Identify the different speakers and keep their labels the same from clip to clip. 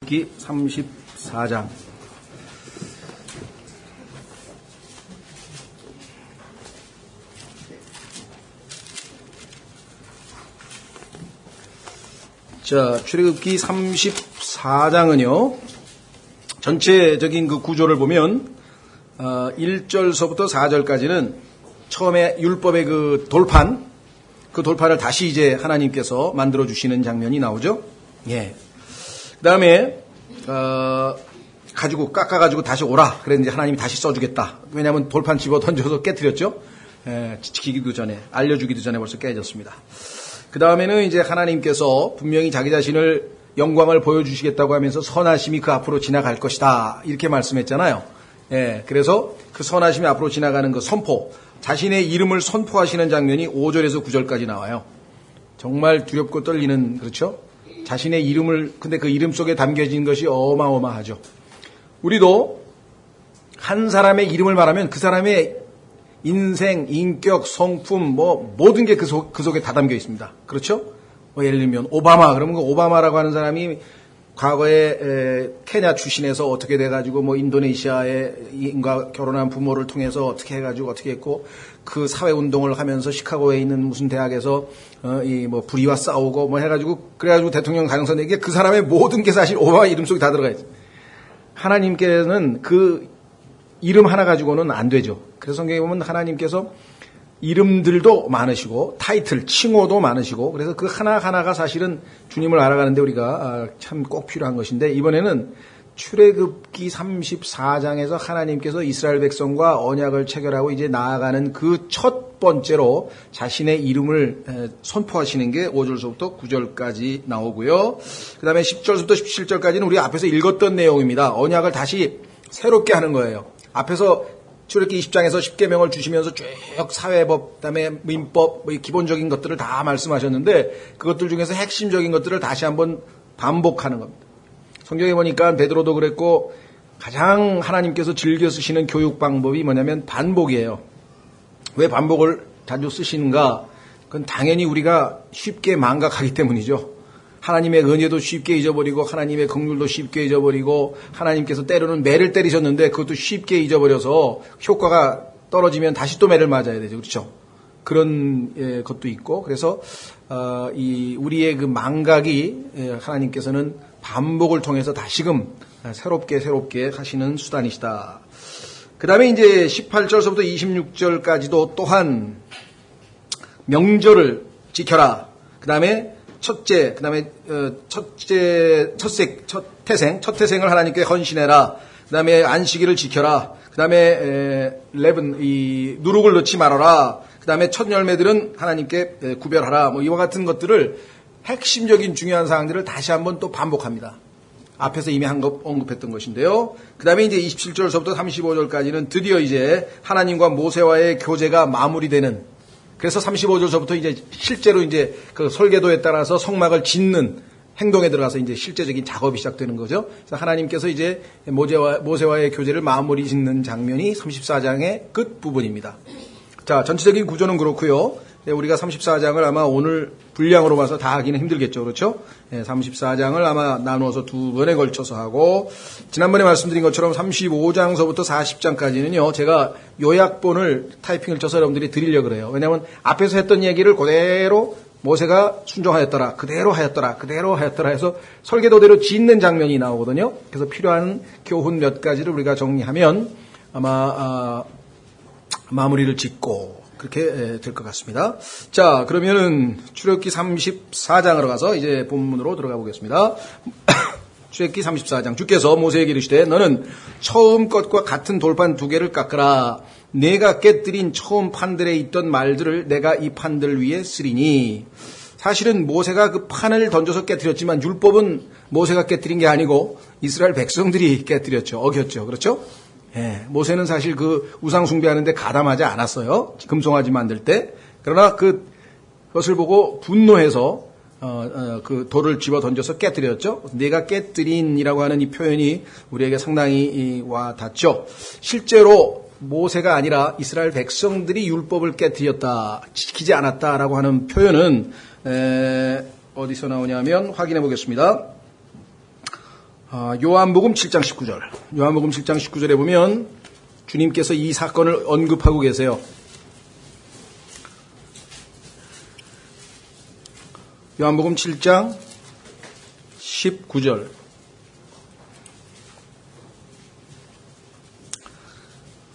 Speaker 1: 출애굽기 34장. 자, 출애굽기 34장은요, 전체적인 그 구조를 보면 1절서부터 4절까지는 처음에 율법의 그 돌판을 다시 이제 하나님께서 만들어 주시는 장면이 나오죠. 예. 그다음에 깎아가지고 다시 오라. 그랬는데 하나님이 다시 써주겠다. 왜냐하면 돌판 집어 던져서 깨뜨렸죠. 지키기도 전에, 알려주기도 전에 벌써 깨졌습니다. 그 다음에는 이제 하나님께서 분명히 자기 자신을 영광을 보여주시겠다고 하면서 선하심이 그 앞으로 지나갈 것이다. 이렇게 말씀했잖아요. 예, 그래서 그 선하심이 앞으로 지나가는 그 선포, 자신의 이름을 선포하시는 장면이 5절에서 9절까지 나와요. 정말 두렵고 떨리는, 그렇죠? 자신의 이름을, 근데 그 이름 속에 담겨진 것이 어마어마하죠. 우리도 한 사람의 이름을 말하면 그 사람의 인생, 인격, 성품, 모든 게 그 속에 다 담겨 있습니다. 그렇죠? 예를 들면, 오바마. 그러면 그 오바마라고 하는 사람이 과거에 케냐 출신에서 어떻게 돼가지고 인도네시아에 인과 결혼한 부모를 통해서 어떻게 해가지고 어떻게 했고, 그 사회운동을 하면서 시카고에 있는 무슨 대학에서 불의와 싸우고 해가지고, 그래가지고 대통령 가능성 내게 그 사람의 모든 게 사실 오바마 이름 속에 다 들어가 있어요. 하나님께는 그 이름 하나 가지고는 안 되죠. 그래서 성경에 보면 하나님께서 이름들도 많으시고 타이틀, 칭호도 많으시고, 그래서 그 하나하나가 사실은 주님을 알아가는데 우리가 참 꼭 필요한 것인데, 이번에는 출애굽기 34장에서 하나님께서 이스라엘 백성과 언약을 체결하고 이제 나아가는 그 첫 번째로 자신의 이름을 선포하시는 게 5절부터 9절까지 나오고요. 그 다음에 10절부터 17절까지는 우리 앞에서 읽었던 내용입니다. 언약을 다시 새롭게 하는 거예요. 앞에서 출애굽기 20장에서 10계명을 주시면서 쭉 사회법, 그다음에 민법, 기본적인 것들을 다 말씀하셨는데, 그것들 중에서 핵심적인 것들을 다시 한번 반복하는 겁니다. 성경에 보니까 베드로도 그랬고, 가장 하나님께서 즐겨 쓰시는 교육 방법이 뭐냐면 반복이에요. 왜 반복을 자주 쓰시는가? 그건 당연히 우리가 쉽게 망각하기 때문이죠. 하나님의 은혜도 쉽게 잊어버리고, 하나님의 긍휼도 쉽게 잊어버리고, 하나님께서 때로는 매를 때리셨는데 그것도 쉽게 잊어버려서 효과가 떨어지면 다시 또 매를 맞아야 되죠. 그렇죠? 그런 것도 있고, 그래서 우리의 그 망각이 하나님께서는 반복을 통해서 다시금 새롭게 하시는 수단이시다. 그 다음에 이제 18절서부터 26절까지도 또한 명절을 지켜라. 그 다음에 첫 태생을 하나님께 헌신해라. 그 다음에 안식일을 지켜라. 그 다음에 누룩을 넣지 말아라. 그 다음에 첫 열매들은 하나님께 구별하라. 이와 같은 것들을, 핵심적인 중요한 사항들을 다시 한번 또 반복합니다. 앞에서 이미 언급했던 것인데요. 그 다음에 이제 27절서부터 35절까지는 드디어 이제 하나님과 모세와의 교제가 마무리되는, 그래서 35절서부터 이제 실제로 이제 그 설계도에 따라서 성막을 짓는 행동에 들어가서 이제 실제적인 작업이 시작되는 거죠. 그래서 하나님께서 이제 모세와의 교제를 마무리 짓는 장면이 34장의 끝 부분입니다. 자, 전체적인 구조는 그렇고요. 우리가 34장을 아마 오늘 분량으로 봐서 다 하기는 힘들겠죠. 그렇죠? 34장을 아마 나누어서 두 번에 걸쳐서 하고, 지난번에 말씀드린 것처럼 35장서부터 40장까지는요, 제가 요약본을 타이핑을 쳐서 여러분들이 드리려고 그래요. 왜냐하면 앞에서 했던 얘기를 그대로 모세가 순종하였더라, 그대로 하였더라 해서 설계도대로 짓는 장면이 나오거든요. 그래서 필요한 교훈 몇 가지를 우리가 정리하면 아마 마무리를 짓고 그렇게 될 것 같습니다. 자, 그러면은 출애굽기 34장으로 가서 이제 본문으로 들어가 보겠습니다. 출애굽기 34장. 주께서 모세에게 이르시되 너는 처음 것과 같은 돌판 2개를 깎으라. 내가 깨뜨린 처음 판들에 있던 말들을 내가 이 판들 위에 쓰리니. 사실은 모세가 그 판을 던져서 깨뜨렸지만 율법은 모세가 깨뜨린 게 아니고 이스라엘 백성들이 깨뜨렸죠. 어겼죠. 그렇죠? 예, 모세는 사실 그 우상 숭배하는데 가담하지 않았어요. 금송아지 만들 때. 그러나 그것을 보고 분노해서 그 돌을 집어 던져서 깨뜨렸죠. 내가 깨뜨린이라고 하는 이 표현이 우리에게 상당히 와 닿죠. 실제로 모세가 아니라 이스라엘 백성들이 율법을 깨뜨렸다, 지키지 않았다라고 하는 표현은 어디서 나오냐면 확인해 보겠습니다. 요한복음 7장 19절. 요한복음 7장 19절에 보면 주님께서 이 사건을 언급하고 계세요. 요한복음 7장 19절.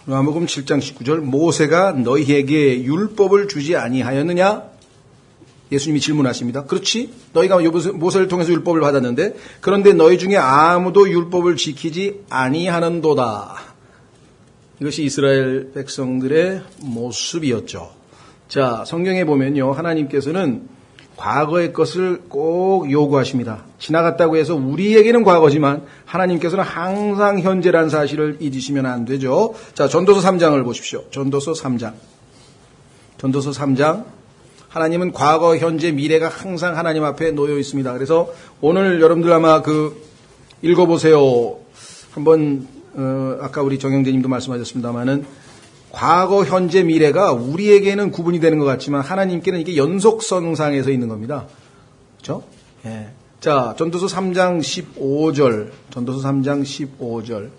Speaker 1: 요한복음 7장 19절. 모세가 너희에게 율법을 주지 아니하였느냐? 예수님이 질문하십니다. 그렇지? 너희가 모세를 통해서 율법을 받았는데 그런데 너희 중에 아무도 율법을 지키지 아니하는도다. 이것이 이스라엘 백성들의 모습이었죠. 자, 성경에 보면요. 하나님께서는 과거의 것을 꼭 요구하십니다. 지나갔다고 해서 우리에게는 과거지만 하나님께서는 항상 현재라는 사실을 잊으시면 안 되죠. 자, 전도서 3장을 보십시오. 전도서 3장. 전도서 3장. 하나님은 과거, 현재, 미래가 항상 하나님 앞에 놓여 있습니다. 그래서 오늘 여러분들 아마 읽어보세요. 한번 아까 우리 정영재님도 말씀하셨습니다만은 과거, 현재, 미래가 우리에게는 구분이 되는 것 같지만 하나님께는 이게 연속선상에서 있는 겁니다. 그렇죠? 예. 자, 전도서 3장 15절. 전도서 3장 15절.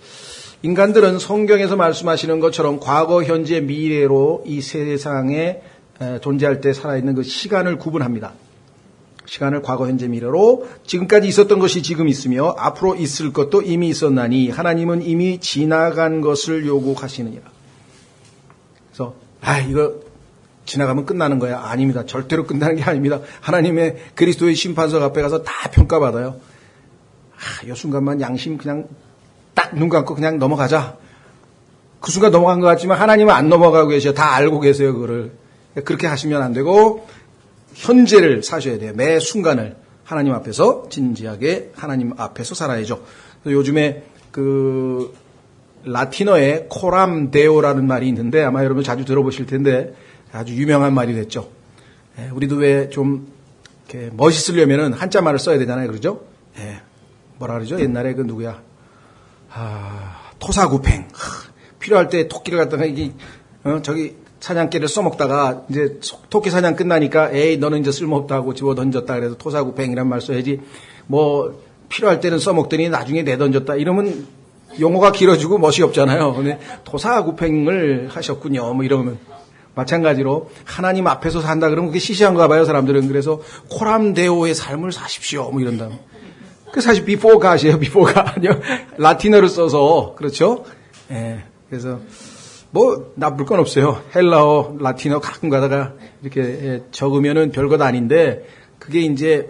Speaker 1: 인간들은 성경에서 말씀하시는 것처럼 과거, 현재, 미래로 이 세상에 존재할 때 살아있는 그 시간을 구분합니다. 시간을 과거, 현재, 미래로 지금까지 있었던 것이 지금 있으며 앞으로 있을 것도 이미 있었나니 하나님은 이미 지나간 것을 요구하시느니라. 그래서 이거 지나가면 끝나는 거야. 아닙니다. 절대로 끝나는 게 아닙니다. 하나님의 그리스도의 심판석 앞에 가서 다 평가받아요. 이 순간만 양심 그냥 딱 눈 감고 그냥 넘어가자. 그 순간 넘어간 것 같지만 하나님은 안 넘어가고 계셔. 다 알고 계세요. 그거를. 그렇게 하시면 안 되고 현재를 사셔야 돼요. 매 순간을 하나님 앞에서 진지하게 하나님 앞에서 살아야죠. 요즘에 라틴어에 코람 데오라는 말이 있는데 아마 여러분 자주 들어보실 텐데 아주 유명한 말이 됐죠. 우리도 왜 좀 멋있으려면은 한자말을 써야 되잖아요. 그러죠? 뭐라 그러죠? 옛날에 누구야? 토사구팽. 필요할 때 토끼를 갖다가 저기 사냥개를 써먹다가 이제 토끼 사냥 끝나니까 에이 너는 이제 쓸모없다 하고 집어 던졌다 그래서 토사구팽이란 말 써야지 뭐 필요할 때는 써먹더니 나중에 내던졌다 이러면 용어가 길어지고 멋이 없잖아요. 근데 토사구팽을 하셨군요. 뭐 이러면 마찬가지로 하나님 앞에서 산다 그러면 그게 시시한가 봐요. 사람들은. 그래서 코람데오의 삶을 사십시오. 뭐 이런다. 그 사실 before god이에요. before god 아니요. 라틴어를 써서 그렇죠. 그래서 뭐 나쁠 건 없어요. 헬라어, 라틴어 가끔 가다가 이렇게 적으면은 별것 아닌데 그게 이제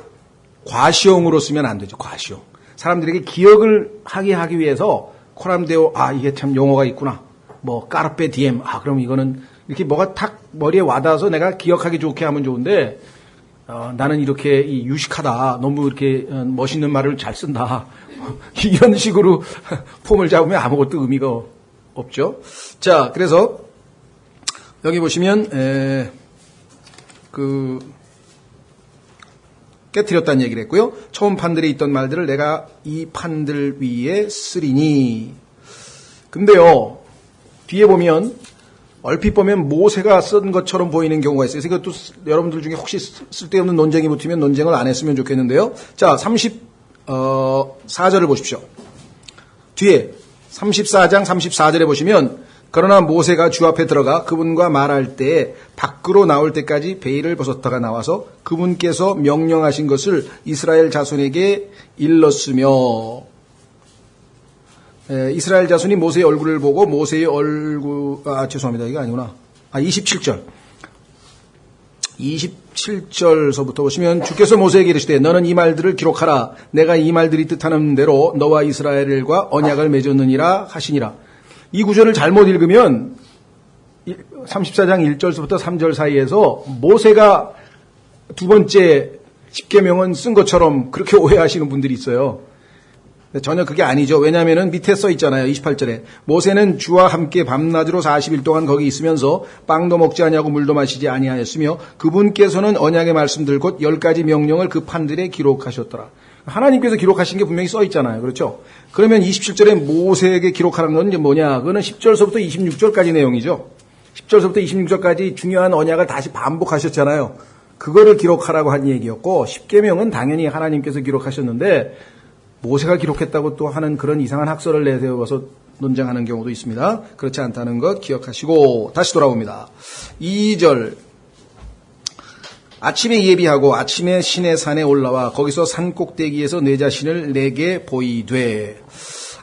Speaker 1: 과시용으로 쓰면 안 되죠. 과시용. 사람들에게 기억을 하기 위해서 코람데오 이게 참 용어가 있구나. 뭐 까르페 디엠 그럼 이거는 이렇게 뭐가 탁 머리에 와닿아서 내가 기억하기 좋게 하면 좋은데 나는 이렇게 유식하다. 너무 이렇게 멋있는 말을 잘 쓴다. 이런 식으로 폼을 잡으면 아무것도 의미가 없죠. 자, 그래서 여기 보시면 깨트렸다는 얘기를 했고요. 처음 판들에 있던 말들을 내가 이 판들 위에 쓰리니. 근데요, 뒤에 보면 얼핏 보면 모세가 쓴 것처럼 보이는 경우가 있어요. 그래서 이것도 여러분들 중에 혹시 쓸데없는 논쟁이 붙으면 논쟁을 안 했으면 좋겠는데요. 자, 34절을 보십시오. 뒤에 34장 34절에 보시면 그러나 모세가 주 앞에 들어가 그분과 말할 때 밖으로 나올 때까지 베일을 벗었다가 나와서 그분께서 명령하신 것을 이스라엘 자손에게 일렀으며 이스라엘 자손이 모세의 얼굴을 보고 모세의 죄송합니다. 이거 아니구나. 27절. 27절서부터 보시면 주께서 모세에게 이르시되 너는 이 말들을 기록하라. 내가 이 말들이 뜻하는 대로 너와 이스라엘과 언약을 맺었느니라 하시니라. 이 구절을 잘못 읽으면 34장 1절서부터 3절 사이에서 모세가 두 번째 십계명은 쓴 것처럼 그렇게 오해하시는 분들이 있어요. 전혀 그게 아니죠. 왜냐하면 밑에 써 있잖아요. 28절에 모세는 주와 함께 밤낮으로 40일 동안 거기 있으면서 빵도 먹지 아니하고 물도 마시지 아니하였으며 그분께서는 언약의 말씀들 곧 10가지 명령을 그 판들에 기록하셨더라. 하나님께서 기록하신 게 분명히 써 있잖아요. 그렇죠? 그러면 27절에 모세에게 기록하는 건 이제 뭐냐? 그거는 10절서부터 26절까지 내용이죠. 10절서부터 26절까지 중요한 언약을 다시 반복하셨잖아요. 그거를 기록하라고 한 얘기였고 십계명은 당연히 하나님께서 기록하셨는데 모세가 기록했다고 또 하는 그런 이상한 학설을 내세워서 논쟁하는 경우도 있습니다. 그렇지 않다는 것 기억하시고 다시 돌아옵니다. 2절 아침에 예비하고 아침에 신의 산에 올라와 거기서 산 꼭대기에서 내 자신을 내게 보이되.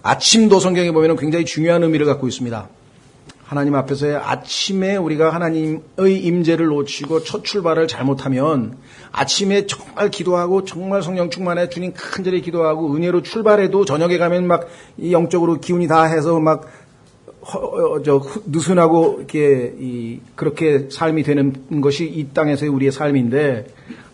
Speaker 1: 아침도 성경에 보면 굉장히 중요한 의미를 갖고 있습니다. 하나님 앞에서의 아침에 우리가 하나님의 임재를 놓치고 첫 출발을 잘못하면 아침에 정말 기도하고 정말 성령 충만해 주님 간절히 기도하고 은혜로 출발해도 저녁에 가면 막 이 영적으로 기운이 다 해서 막 느슨하고 이렇게 그렇게 삶이 되는 것이 이 땅에서의 우리의 삶인데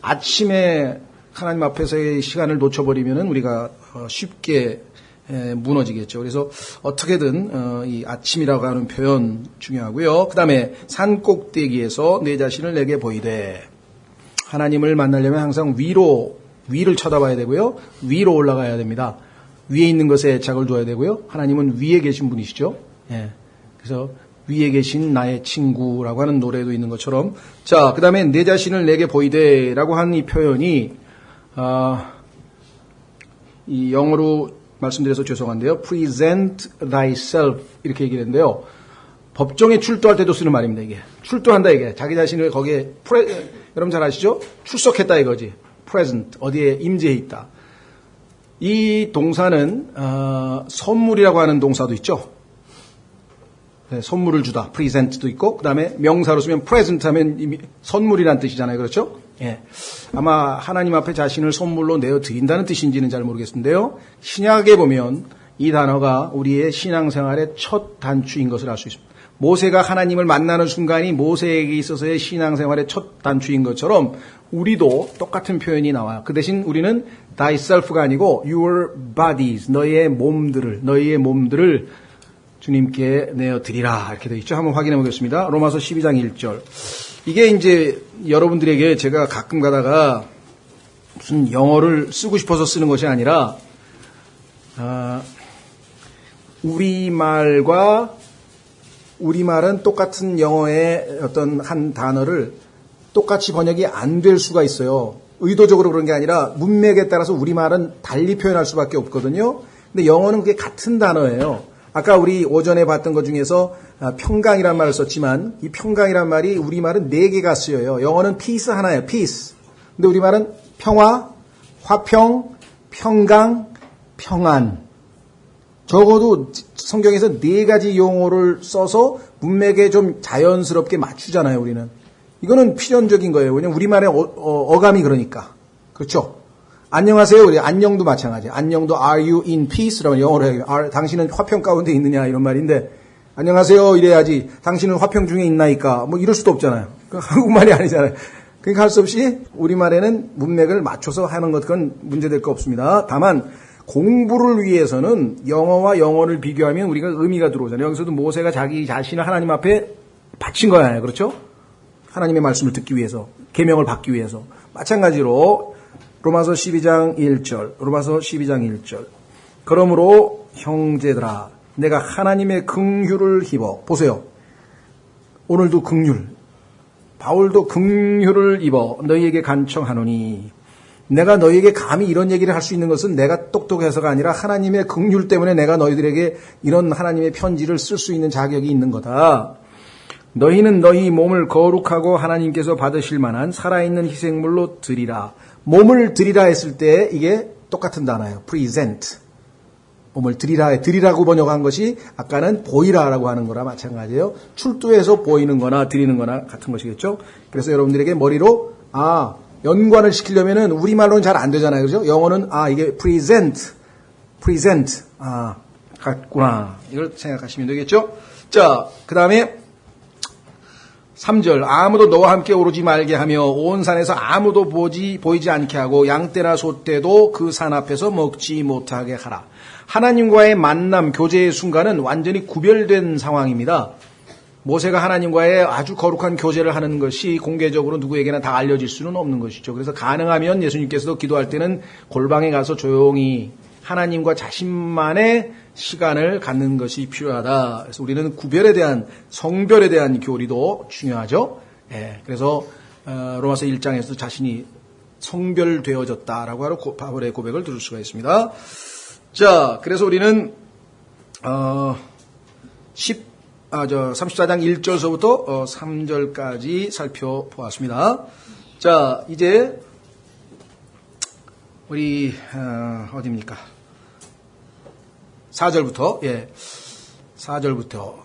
Speaker 1: 아침에 하나님 앞에서의 시간을 놓쳐버리면은 우리가 쉽게 무너지겠죠. 그래서 어떻게든 이 아침이라고 하는 표현 중요하고요. 그 다음에 산 꼭대기에서 내 자신을 내게 보이되. 하나님을 만나려면 항상 위를 쳐다봐야 되고요. 위로 올라가야 됩니다. 위에 있는 것에 애착을 둬야 되고요. 하나님은 위에 계신 분이시죠. 예. 그래서 위에 계신 나의 친구라고 하는 노래도 있는 것처럼. 자, 그 다음에 내 자신을 내게 보이되라고 하는 이 표현이 이 영어로 말씀드려서 죄송한데요. present thyself 이렇게 얘기를 했는데요. 법정에 출두할 때도 쓰는 말입니다. 이게 출두한다 이게 자기 자신을 거기에 여러분 잘 아시죠? 출석했다 이거지. present 어디에 임재해 있다. 이 동사는 선물이라고 하는 동사도 있죠. 네, 선물을 주다. present도 있고 그 다음에 명사로 쓰면 present 하면 이미 선물이라는 뜻이잖아요. 그렇죠? 예. 아마 하나님 앞에 자신을 선물로 내어 드린다는 뜻인지는 잘 모르겠는데요. 신약에 보면 이 단어가 우리의 신앙생활의 첫 단추인 것을 알 수 있습니다. 모세가 하나님을 만나는 순간이 모세에게 있어서의 신앙생활의 첫 단추인 것처럼 우리도 똑같은 표현이 나와요. 그 대신 우리는 thyself가 아니고 your bodies, 너희의 몸들을 주님께 내어 드리라 이렇게 되어 있죠. 한번 확인해 보겠습니다. 로마서 12장 1절. 이게 이제 여러분들에게 제가 가끔 가다가 무슨 영어를 쓰고 싶어서 쓰는 것이 아니라 우리말은 똑같은 영어의 어떤 한 단어를 똑같이 번역이 안 될 수가 있어요. 의도적으로 그런 게 아니라 문맥에 따라서 우리말은 달리 표현할 수밖에 없거든요. 근데 영어는 그게 같은 단어예요. 아까 우리 오전에 봤던 것 중에서 평강이란 말을 썼지만 이 평강이란 말이 우리말은 4개가 쓰여요. 영어는 peace 하나예요. peace. 근데 우리말은 평화, 화평, 평강, 평안. 적어도 성경에서 4가지 용어를 써서 문맥에 좀 자연스럽게 맞추잖아요, 우리는. 이거는 필연적인 거예요. 왜냐면 우리말의 어감이 그러니까. 그렇죠? 안녕하세요. 우리 안녕도 마찬가지예요. 안녕도 are you in peace라고 영어로 해요. 당신은 화평 가운데 있느냐 이런 말인데 안녕하세요 이래야지 당신은 화평 중에 있나이까 뭐 이럴 수도 없잖아요. 한국말이 아니잖아요. 그러니까 할 수 없이 우리말에는 문맥을 맞춰서 하는 것 그건 문제될 거 없습니다. 다만 공부를 위해서는 영어와 영어를 비교하면 우리가 의미가 들어오잖아요. 여기서도 모세가 자기 자신을 하나님 앞에 바친 거잖아요. 그렇죠? 하나님의 말씀을 듣기 위해서 계명을 받기 위해서 마찬가지로 로마서 12장 1절 그러므로 형제들아 내가 하나님의 긍휼을 입어 보세요. 오늘도 긍휼 바울도 긍휼을 입어 너희에게 간청하노니 내가 너희에게 감히 이런 얘기를 할 수 있는 것은 내가 똑똑해서가 아니라 하나님의 긍휼 때문에 내가 너희들에게 이런 하나님의 편지를 쓸 수 있는 자격이 있는 거다. 너희는 너희 몸을 거룩하고 하나님께서 받으실 만한 살아있는 희생물로 드리라. 몸을 드리라 했을 때 이게 똑같은 단어예요. present. 몸을 드리라고 번역한 것이 아까는 보이라라고 하는 거라 마찬가지예요. 출두해서 보이는 거나 드리는 거나 같은 것이겠죠. 그래서 여러분들에게 머리로 연관을 시키려면은 우리말로는 잘 안 되잖아요. 그죠? 영어는 이게 present. 같구나. 이걸 생각하시면 되겠죠? 자, 그다음에 3절 아무도 너와 함께 오르지 말게 하며 온 산에서 아무도 보이지 않게 하고 양떼나 소떼도 그 산 앞에서 먹지 못하게 하라. 하나님과의 만남, 교제의 순간은 완전히 구별된 상황입니다. 모세가 하나님과의 아주 거룩한 교제를 하는 것이 공개적으로 누구에게나 다 알려질 수는 없는 것이죠. 그래서 가능하면 예수님께서도 기도할 때는 골방에 가서 조용히 하나님과 자신만의 시간을 갖는 것이 필요하다. 그래서 우리는 구별에 대한 성별에 대한 교리도 중요하죠. 그래서 로마서 1장에서 자신이 성별되어졌다라고 하는 바울의 고백을 들을 수가 있습니다. 자, 그래서 우리는 34장 1절서부터 3절까지 살펴보았습니다. 자, 이제 우리 어디입니까? 4절부터 4절부터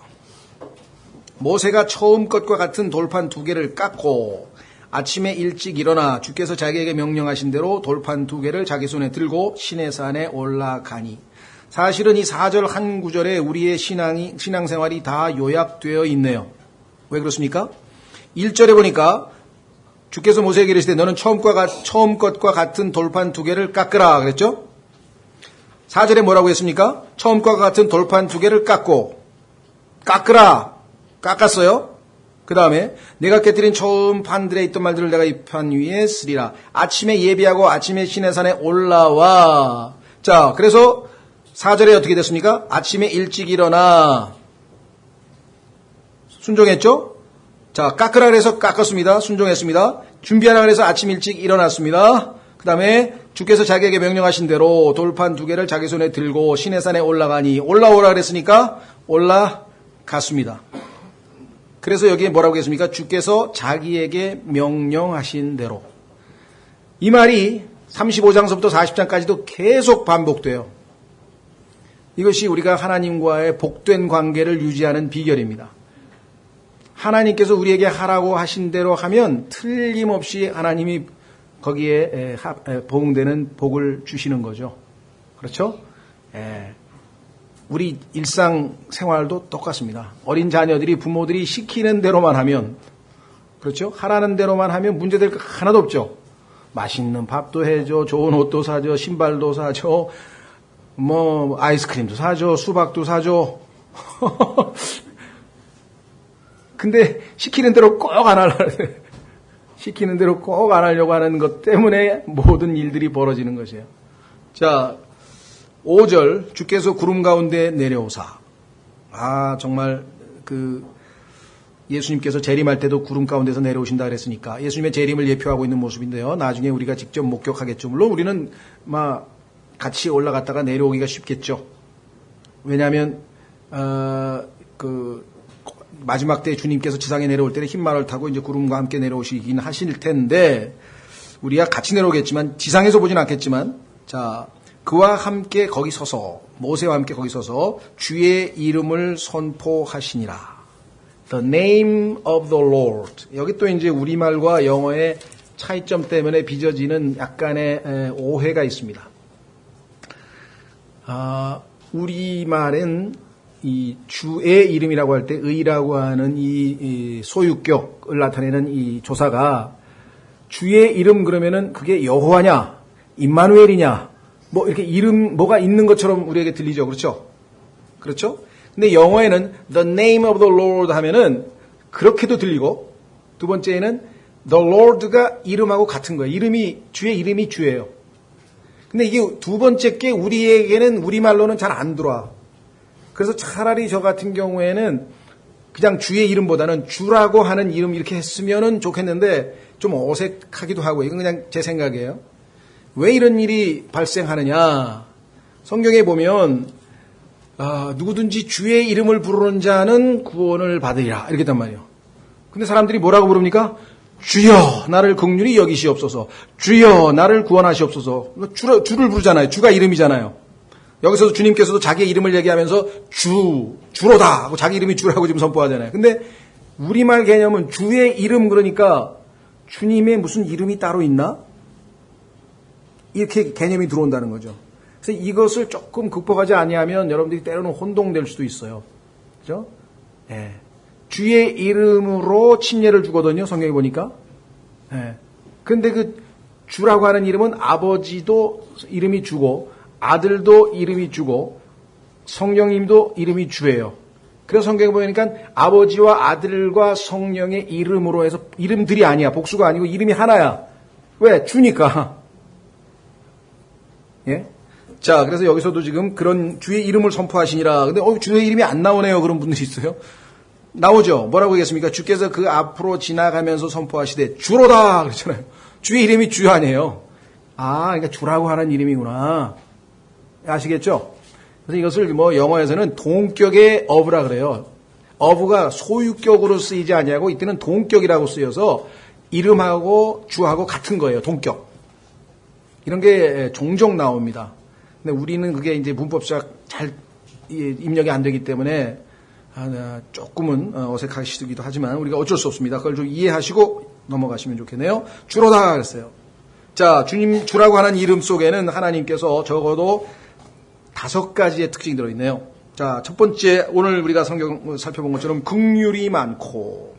Speaker 1: 모세가 처음 것과 같은 돌판 2개를 깎고 아침에 일찍 일어나 주께서 자기에게 명령하신 대로 돌판 2개를 자기 손에 들고 시내산에 올라가니. 사실은 이 4절 한 구절에 우리의 신앙생활이 다 요약되어 있네요. 왜 그렇습니까? 1절에 보니까 주께서 모세에게 이르시되 너는 처음 것과 같은 돌판 2개를 깎으라 그랬죠? 4절에 뭐라고 했습니까? 처음 것과 같은 돌판 2개를 깎으라. 깎았어요. 그 다음에 내가 깨뜨린 처음 판들에 있던 말들을 내가 이 판 위에 쓰리라. 아침에 예비하고 아침에 시내산에 올라와. 자, 그래서 4절에 어떻게 됐습니까? 아침에 일찍 일어나. 순종했죠? 자, 깎으라 그래서 깎았습니다. 순종했습니다. 준비하라 그래서 아침 일찍 일어났습니다. 그 다음에 주께서 자기에게 명령하신 대로 돌판 2개를 자기 손에 들고 시내산에 올라가니. 올라오라 그랬으니까 올라갔습니다. 그래서 여기에 뭐라고 했습니까? 주께서 자기에게 명령하신 대로. 이 말이 35장서부터 40장까지도 계속 반복돼요. 이것이 우리가 하나님과의 복된 관계를 유지하는 비결입니다. 하나님께서 우리에게 하라고 하신 대로 하면 틀림없이 하나님이 거기에 보응되는 복을 주시는 거죠. 그렇죠? 우리 일상생활도 똑같습니다. 어린 자녀들이 부모들이 시키는 대로만 하면, 그렇죠? 하라는 대로만 하면 문제될 거 하나도 없죠. 맛있는 밥도 해줘, 좋은 옷도 사줘, 신발도 사줘, 아이스크림도 사줘, 수박도 사줘. 근데 시키는 대로 꼭 안 하려고 시키는 대로 꼭 안 하려고 하는 것 때문에 모든 일들이 벌어지는 것이에요. 자, 5절 주께서 구름 가운데 내려오사. 정말 예수님께서 재림할 때도 구름 가운데서 내려오신다 그랬으니까 예수님의 재림을 예표하고 있는 모습인데요. 나중에 우리가 직접 목격하겠죠. 물론 우리는 같이 올라갔다가 내려오기가 쉽겠죠. 왜냐하면 마지막 때 주님께서 지상에 내려올 때는 흰말을 타고 이제 구름과 함께 내려오시긴 하실 텐데 우리가 같이 내려오겠지만 지상에서 보진 않겠지만, 자, 그와 함께 거기 서서, 모세와 함께 거기 서서 주의 이름을 선포하시니라. The name of the Lord. 여기 또 이제 우리말과 영어의 차이점 때문에 빚어지는 약간의 오해가 있습니다. 우리말은 이 주의 이름이라고 할 때 의라고 하는 이 소유격을 나타내는 이 조사가 주의 이름 그러면은 그게 여호와냐, 임마누엘이냐, 이렇게 이름 뭐가 있는 것처럼 우리에게 들리죠. 그렇죠? 그렇죠? 근데 영어에는 the name of the Lord 하면은 그렇게도 들리고, 두 번째에는 the Lord가 이름하고 같은 거예요. 주의 이름이 주예요. 근데 이게 두 번째 게 우리에게는 우리말로는 잘 안 들어와. 그래서 차라리 저 같은 경우에는 그냥 주의 이름보다는 주라고 하는 이름 이렇게 했으면은 좋겠는데 좀 어색하기도 하고, 이건 그냥 제 생각이에요. 왜 이런 일이 발생하느냐? 성경에 보면 누구든지 주의 이름을 부르는 자는 구원을 받으리라 이렇게 했단 말이에요. 근데 사람들이 뭐라고 부릅니까? 주여 나를 긍휼히 여기시옵소서. 주여 나를 구원하시옵소서. 주를 부르잖아요. 주가 이름이잖아요. 여기서도 주님께서도 자기의 이름을 얘기하면서 주로다 하고 자기 이름이 주라고 지금 선포하잖아요. 근데 우리말 개념은 주의 이름 그러니까 주님의 무슨 이름이 따로 있나? 이렇게 개념이 들어온다는 거죠. 그래서 이것을 조금 극복하지 아니하면 여러분들이 때로는 혼동될 수도 있어요. 그죠? 예. 주의 이름으로 침례를 주거든요. 성경에 보니까. 예. 근데 그 주라고 하는 이름은 아버지도 이름이 주고 아들도 이름이 주고 성령님도 이름이 주예요. 그래서 성경에 보니까 아버지와 아들과 성령의 이름으로 해서 이름들이 아니야. 복수가 아니고 이름이 하나야. 왜? 주니까. 예? 자, 그래서 여기서도 지금 그런 주의 이름을 선포하시니라. 근데 주의 이름이 안 나오네요. 그런 분들이 있어요. 나오죠. 뭐라고 하겠습니까? 주께서 그 앞으로 지나가면서 선포하시되 주로다 그랬잖아요. 주의 이름이 주 아니에요. 그러니까 주라고 하는 이름이구나. 아시겠죠? 그래서 이것을 뭐 영어에서는 동격의 of라 그래요. of가 소유격으로 쓰이지 아니하고 이때는 동격이라고 쓰여서 이름하고 주하고 같은 거예요. 동격. 이런 게 종종 나옵니다. 근데 우리는 그게 이제 문법상 잘 입력이 안 되기 때문에 조금은 어색하시기도 하지만 우리가 어쩔 수 없습니다. 그걸 좀 이해하시고 넘어가시면 좋겠네요. 주로다 그랬어요. 자, 주님, 주라고 하는 이름 속에는 하나님께서 적어도 5가지의 특징이 들어있네요. 자, 첫 번째, 오늘 우리가 성경 살펴본 것처럼 긍휼이 많고,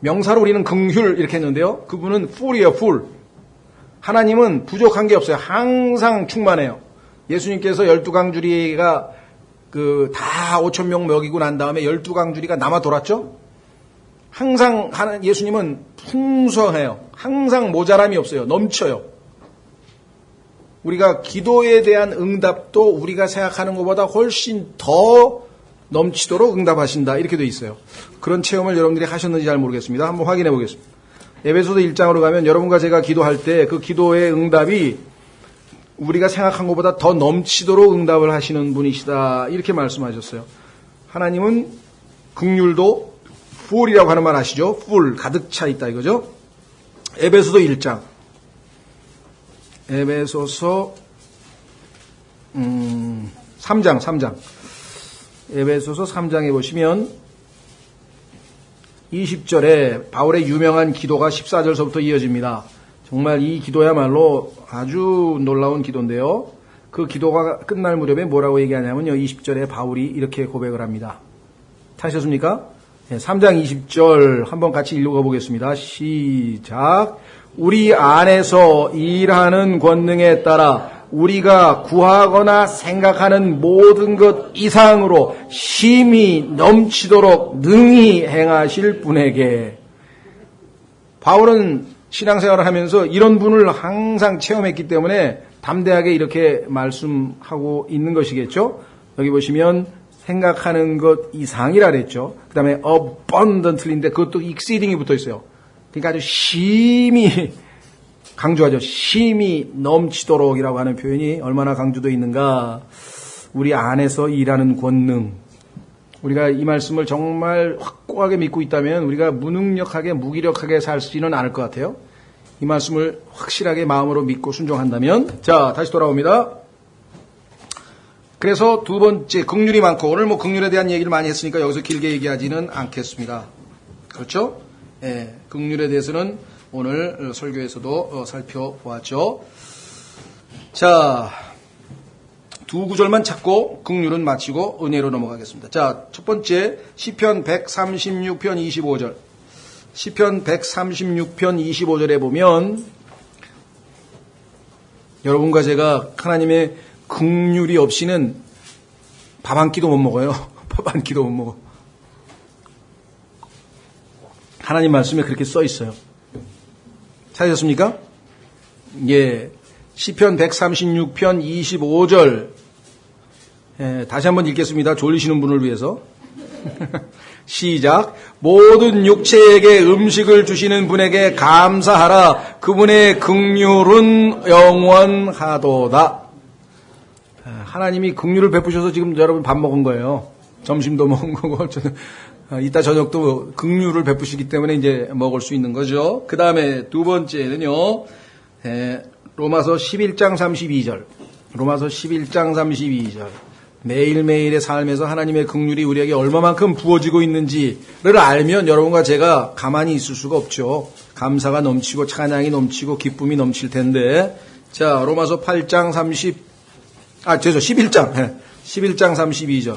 Speaker 1: 명사로 우리는 긍휼 이렇게 했는데요. 그분은 full이에요, full. 하나님은 부족한 게 없어요. 항상 충만해요. 예수님께서 12강주리가 다 5,000명 먹이고 난 다음에 12강주리가 남아 돌았죠? 항상 예수님은 풍성해요. 항상 모자람이 없어요. 넘쳐요. 우리가 기도에 대한 응답도 우리가 생각하는 것보다 훨씬 더 넘치도록 응답하신다. 이렇게 돼 있어요. 그런 체험을 여러분들이 하셨는지 잘 모르겠습니다. 한번 확인해 보겠습니다. 에베소서 1장으로 가면 여러분과 제가 기도할 때 그 기도의 응답이 우리가 생각한 것보다 더 넘치도록 응답을 하시는 분이시다. 이렇게 말씀하셨어요. 하나님은 긍휼도 full이라고 하는 말 아시죠? full, 가득 차 있다 이거죠. 에베소서 1장. 에베소서 3장. 에베소서 3장에 보시면 20절에 바울의 유명한 기도가 14절서부터 이어집니다. 정말 이 기도야말로 아주 놀라운 기도인데요. 그 기도가 끝날 무렵에 뭐라고 얘기하냐면요. 20절에 바울이 이렇게 고백을 합니다. 찾으셨습니까? 3장 20절 한번 같이 읽어보겠습니다. 시작. 우리 안에서 일하는 권능에 따라 우리가 구하거나 생각하는 모든 것 이상으로 심히 넘치도록 능히 행하실 분에게. 바울은 신앙생활을 하면서 이런 분을 항상 체험했기 때문에 담대하게 이렇게 말씀하고 있는 것이겠죠. 여기 보시면 생각하는 것 이상이라 그랬죠. 그 다음에 abundantly인데 그것도 exceeding이 붙어 있어요. 그러니까 아주 심히 강조하죠. 심히 넘치도록이라고 하는 표현이 얼마나 강조되어 있는가. 우리 안에서 일하는 권능. 우리가 이 말씀을 정말 확고하게 믿고 있다면 우리가 무능력하게 무기력하게 살지는 않을 것 같아요. 이 말씀을 확실하게 마음으로 믿고 순종한다면. 자, 다시 돌아옵니다. 그래서 두 번째, 긍휼이 많고, 오늘 뭐 긍휼에 대한 얘기를 많이 했으니까 여기서 길게 얘기하지는 않겠습니다. 그렇죠? 예, 긍휼에 대해서는 오늘 설교에서도 살펴보았죠. 자, 두 구절만 찾고 긍휼은 마치고 은혜로 넘어가겠습니다. 자, 첫 번째 시편 136편 25절. 시편 136편 25절에 보면 여러분과 제가 하나님의 긍휼이 없이는 밥 한 끼도 못 먹어요. 밥 한 끼도 못 먹어. 하나님 말씀에 그렇게 써 있어요. 찾으셨습니까? 예. 시편 136편 25절. 예, 다시 한번 읽겠습니다. 졸리시는 분을 위해서. 시작. 모든 육체에게 음식을 주시는 분에게 감사하라. 그분의 긍휼은 영원하도다. 하나님이 긍휼을 베푸셔서 지금 여러분 밥 먹은 거예요. 점심도 먹은 거고 이따 저녁도 긍휼을 베푸시기 때문에 이제 먹을 수 있는 거죠. 그 다음에 두 번째는요. 로마서 11장 32절. 로마서 11장 32절. 매일매일의 삶에서 하나님의 긍휼이 우리에게 얼마만큼 부어지고 있는지를 알면 여러분과 제가 가만히 있을 수가 없죠. 감사가 넘치고 찬양이 넘치고 기쁨이 넘칠 텐데. 자, 로마서 8장 11장 32절.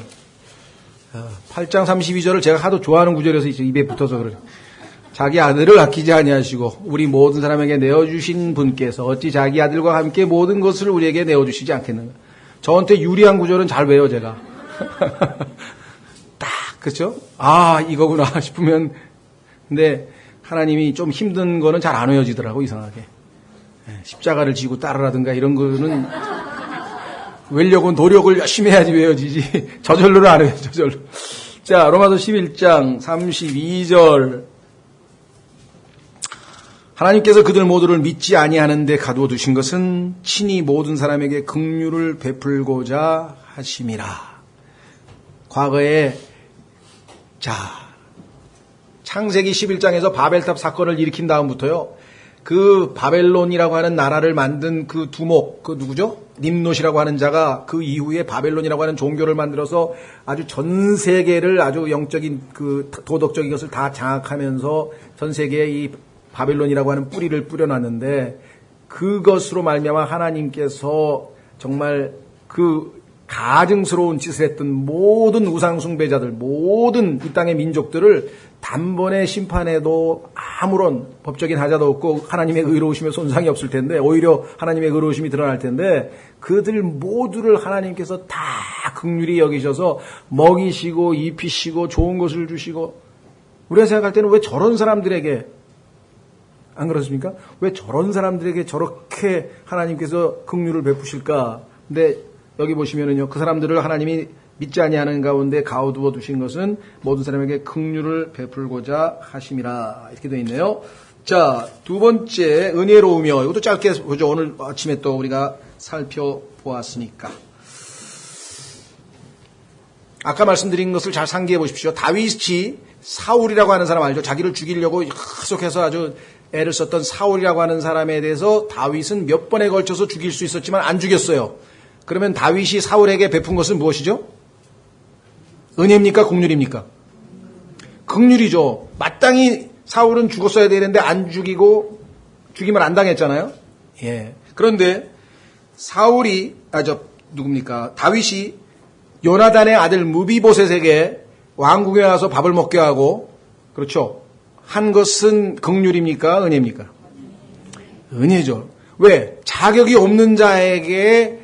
Speaker 1: 8장 32절을 제가 하도 좋아하는 구절에서 입에 붙어서 그래요. 자기 아들을 아끼지 아니하시고 우리 모든 사람에게 내어주신 분께서 어찌 자기 아들과 함께 모든 것을 우리에게 내어주시지 않겠는가. 저한테 유리한 구절은 잘 외워 제가. 딱 그렇죠? 아 이거구나 싶으면 근데 하나님이 좀 힘든 거는 잘 안 외워지더라고 이상하게. 십자가를 지고 따르라든가 이런 거는 외려고 노력을 열심히 해야지 외워지지. 저절로는 안 해요. 저절로. 자 로마서 11장 32절 하나님께서 그들 모두를 믿지 아니하는데 가두어 두신 것은 친히 모든 사람에게 긍휼을 베풀고자 하심이라. 과거에 창세기 11장에서 바벨탑 사건을 일으킨 다음부터요, 그 바벨론이라고 하는 나라를 만든 그 두목, 그 누구죠? 님롯이라고 하는 자가 그 이후에 바벨론이라고 하는 종교를 만들어서 아주 전 세계를 아주 영적인 그 도덕적인 것을 다 장악하면서 전 세계에 이 바벨론이라고 하는 뿌리를 뿌려놨는데, 그것으로 말미암아 하나님께서 정말 그 가증스러운 짓을 했던 모든 우상숭배자들, 모든 이 땅의 민족들을 단번에 심판해도 아무런 법적인 하자도 없고 하나님의 의로우심에 손상이 없을 텐데, 오히려 하나님의 의로우심이 드러날 텐데, 그들 모두를 하나님께서 다 긍휼히 여기셔서 먹이시고 입히시고 좋은 것을 주시고, 우리가 생각할 때는 왜 저런 사람들에게, 안 그렇습니까? 왜 저런 사람들에게 저렇게 하나님께서 긍휼을 베푸실까? 근데 여기 보시면은요, 그 사람들을 하나님이 믿지 아니하는 가운데 가두어 두신 것은 모든 사람에게 긍휼을 베풀고자 하심이라, 이렇게 되어 있네요. 자, 두 번째, 은혜로우며. 이것도 짧게 보죠. 오늘 아침에 또 우리가 살펴보았으니까. 아까 말씀드린 것을 잘 상기해 보십시오. 다윗이 사울이라고 하는 사람 알죠? 자기를 죽이려고 계속해서 아주 애를 썼던 사울이라고 하는 사람에 대해서 다윗은 몇 번에 걸쳐서 죽일 수 있었지만 안 죽였어요. 그러면 다윗이 사울에게 베푼 것은 무엇이죠? 은혜입니까? 긍휼입니까? 긍휼이죠. 마땅히 사울은 죽었어야 되는데 안 죽이고 죽임을 안 당했잖아요. 예. 그런데 다윗이 요나단의 아들 무비보셋에게 왕궁에 와서 밥을 먹게 하고, 그렇죠, 한 것은 긍휼입니까? 은혜입니까? 은혜죠. 왜? 자격이 없는 자에게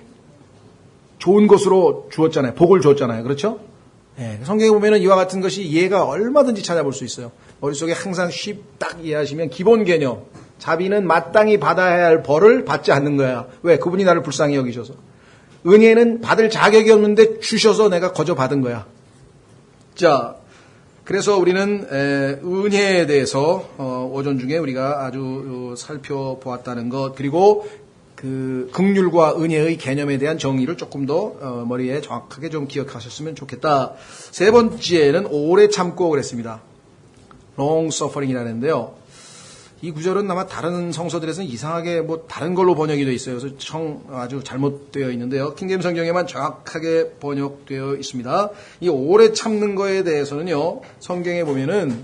Speaker 1: 좋은 것으로 주었잖아요. 복을 주었잖아요. 그렇죠? 예, 성경에 보면은 이와 같은 것이 이해가 얼마든지 찾아볼 수 있어요. 머릿속에 항상 딱 이해하시면 기본 개념. 자비는 마땅히 받아야 할 벌을 받지 않는 거야. 왜? 그분이 나를 불쌍히 여기셔서. 은혜는 받을 자격이 없는데 주셔서 내가 거저 받은 거야. 자, 그래서 우리는 은혜에 대해서 오전 중에 우리가 아주 살펴보았다는 것, 그리고 그 긍휼과 은혜의 개념에 대한 정의를 조금 더 머리에 정확하게 좀 기억하셨으면 좋겠다. 세 번째는 오래 참고 그랬습니다. long suffering이라는데요. 이 구절은 아마 다른 성서들에서는 이상하게 다른 걸로 번역이 되어 있어요. 그래서 아주 잘못되어 있는데요. 킹제임 성경에만 정확하게 번역되어 있습니다. 이 오래 참는 거에 대해서는요, 성경에 보면은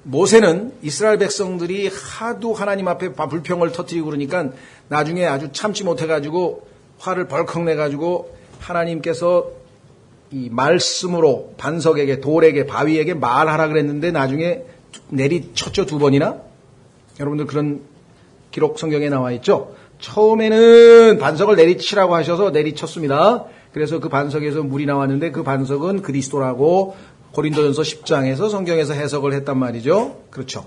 Speaker 1: 모세는 이스라엘 백성들이 하도 하나님 앞에 불평을 터뜨리고 그러니까 나중에 아주 참지 못해가지고 화를 벌컥 내가지고 하나님께서 이 말씀으로 반석에게, 돌에게, 바위에게 말하라 그랬는데 나중에 내리쳤죠, 2번이나. 여러분들 그런 기록 성경에 나와 있죠. 처음에는 반석을 내리치라고 하셔서 내리쳤습니다. 그래서 그 반석에서 물이 나왔는데 그 반석은 그리스도라고 고린도전서 10장에서 성경에서 해석을 했단 말이죠. 그렇죠.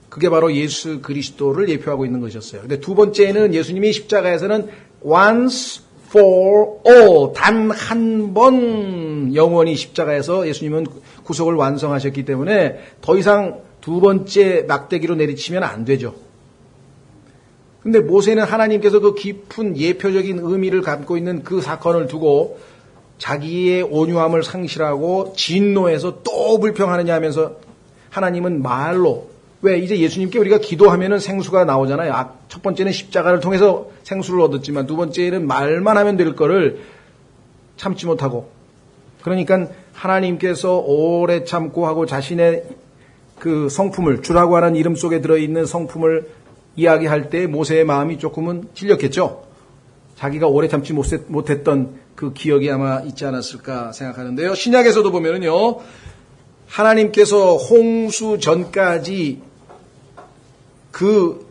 Speaker 1: 그게 바로 예수 그리스도를 예표하고 있는 것이었어요. 근데 두 번째는 예수님이 십자가에서는 once for all, 단 한 번 영원히 십자가에서 예수님은 구속을 완성하셨기 때문에 더 이상 두 번째 막대기로 내리치면 안 되죠. 근데 모세는 하나님께서 그 깊은 예표적인 의미를 갖고 있는 그 사건을 두고 자기의 온유함을 상실하고 진노해서 또 불평하느냐 하면서 하나님은 말로, 왜 이제 예수님께 우리가 기도하면은 생수가 나오잖아요. 첫 번째는 십자가를 통해서 생수를 얻었지만 두 번째는 말만 하면 될 거를 참지 못하고, 그러니까 하나님께서 오래 참고 하고 자신의 그 성품을, 주라고 하는 이름 속에 들어있는 성품을 이야기할 때 모세의 마음이 조금은 찔렸겠죠. 자기가 오래 참지 못했던 그 기억이 아마 있지 않았을까 생각하는데요. 신약에서도 보면은요, 하나님께서 홍수 전까지 그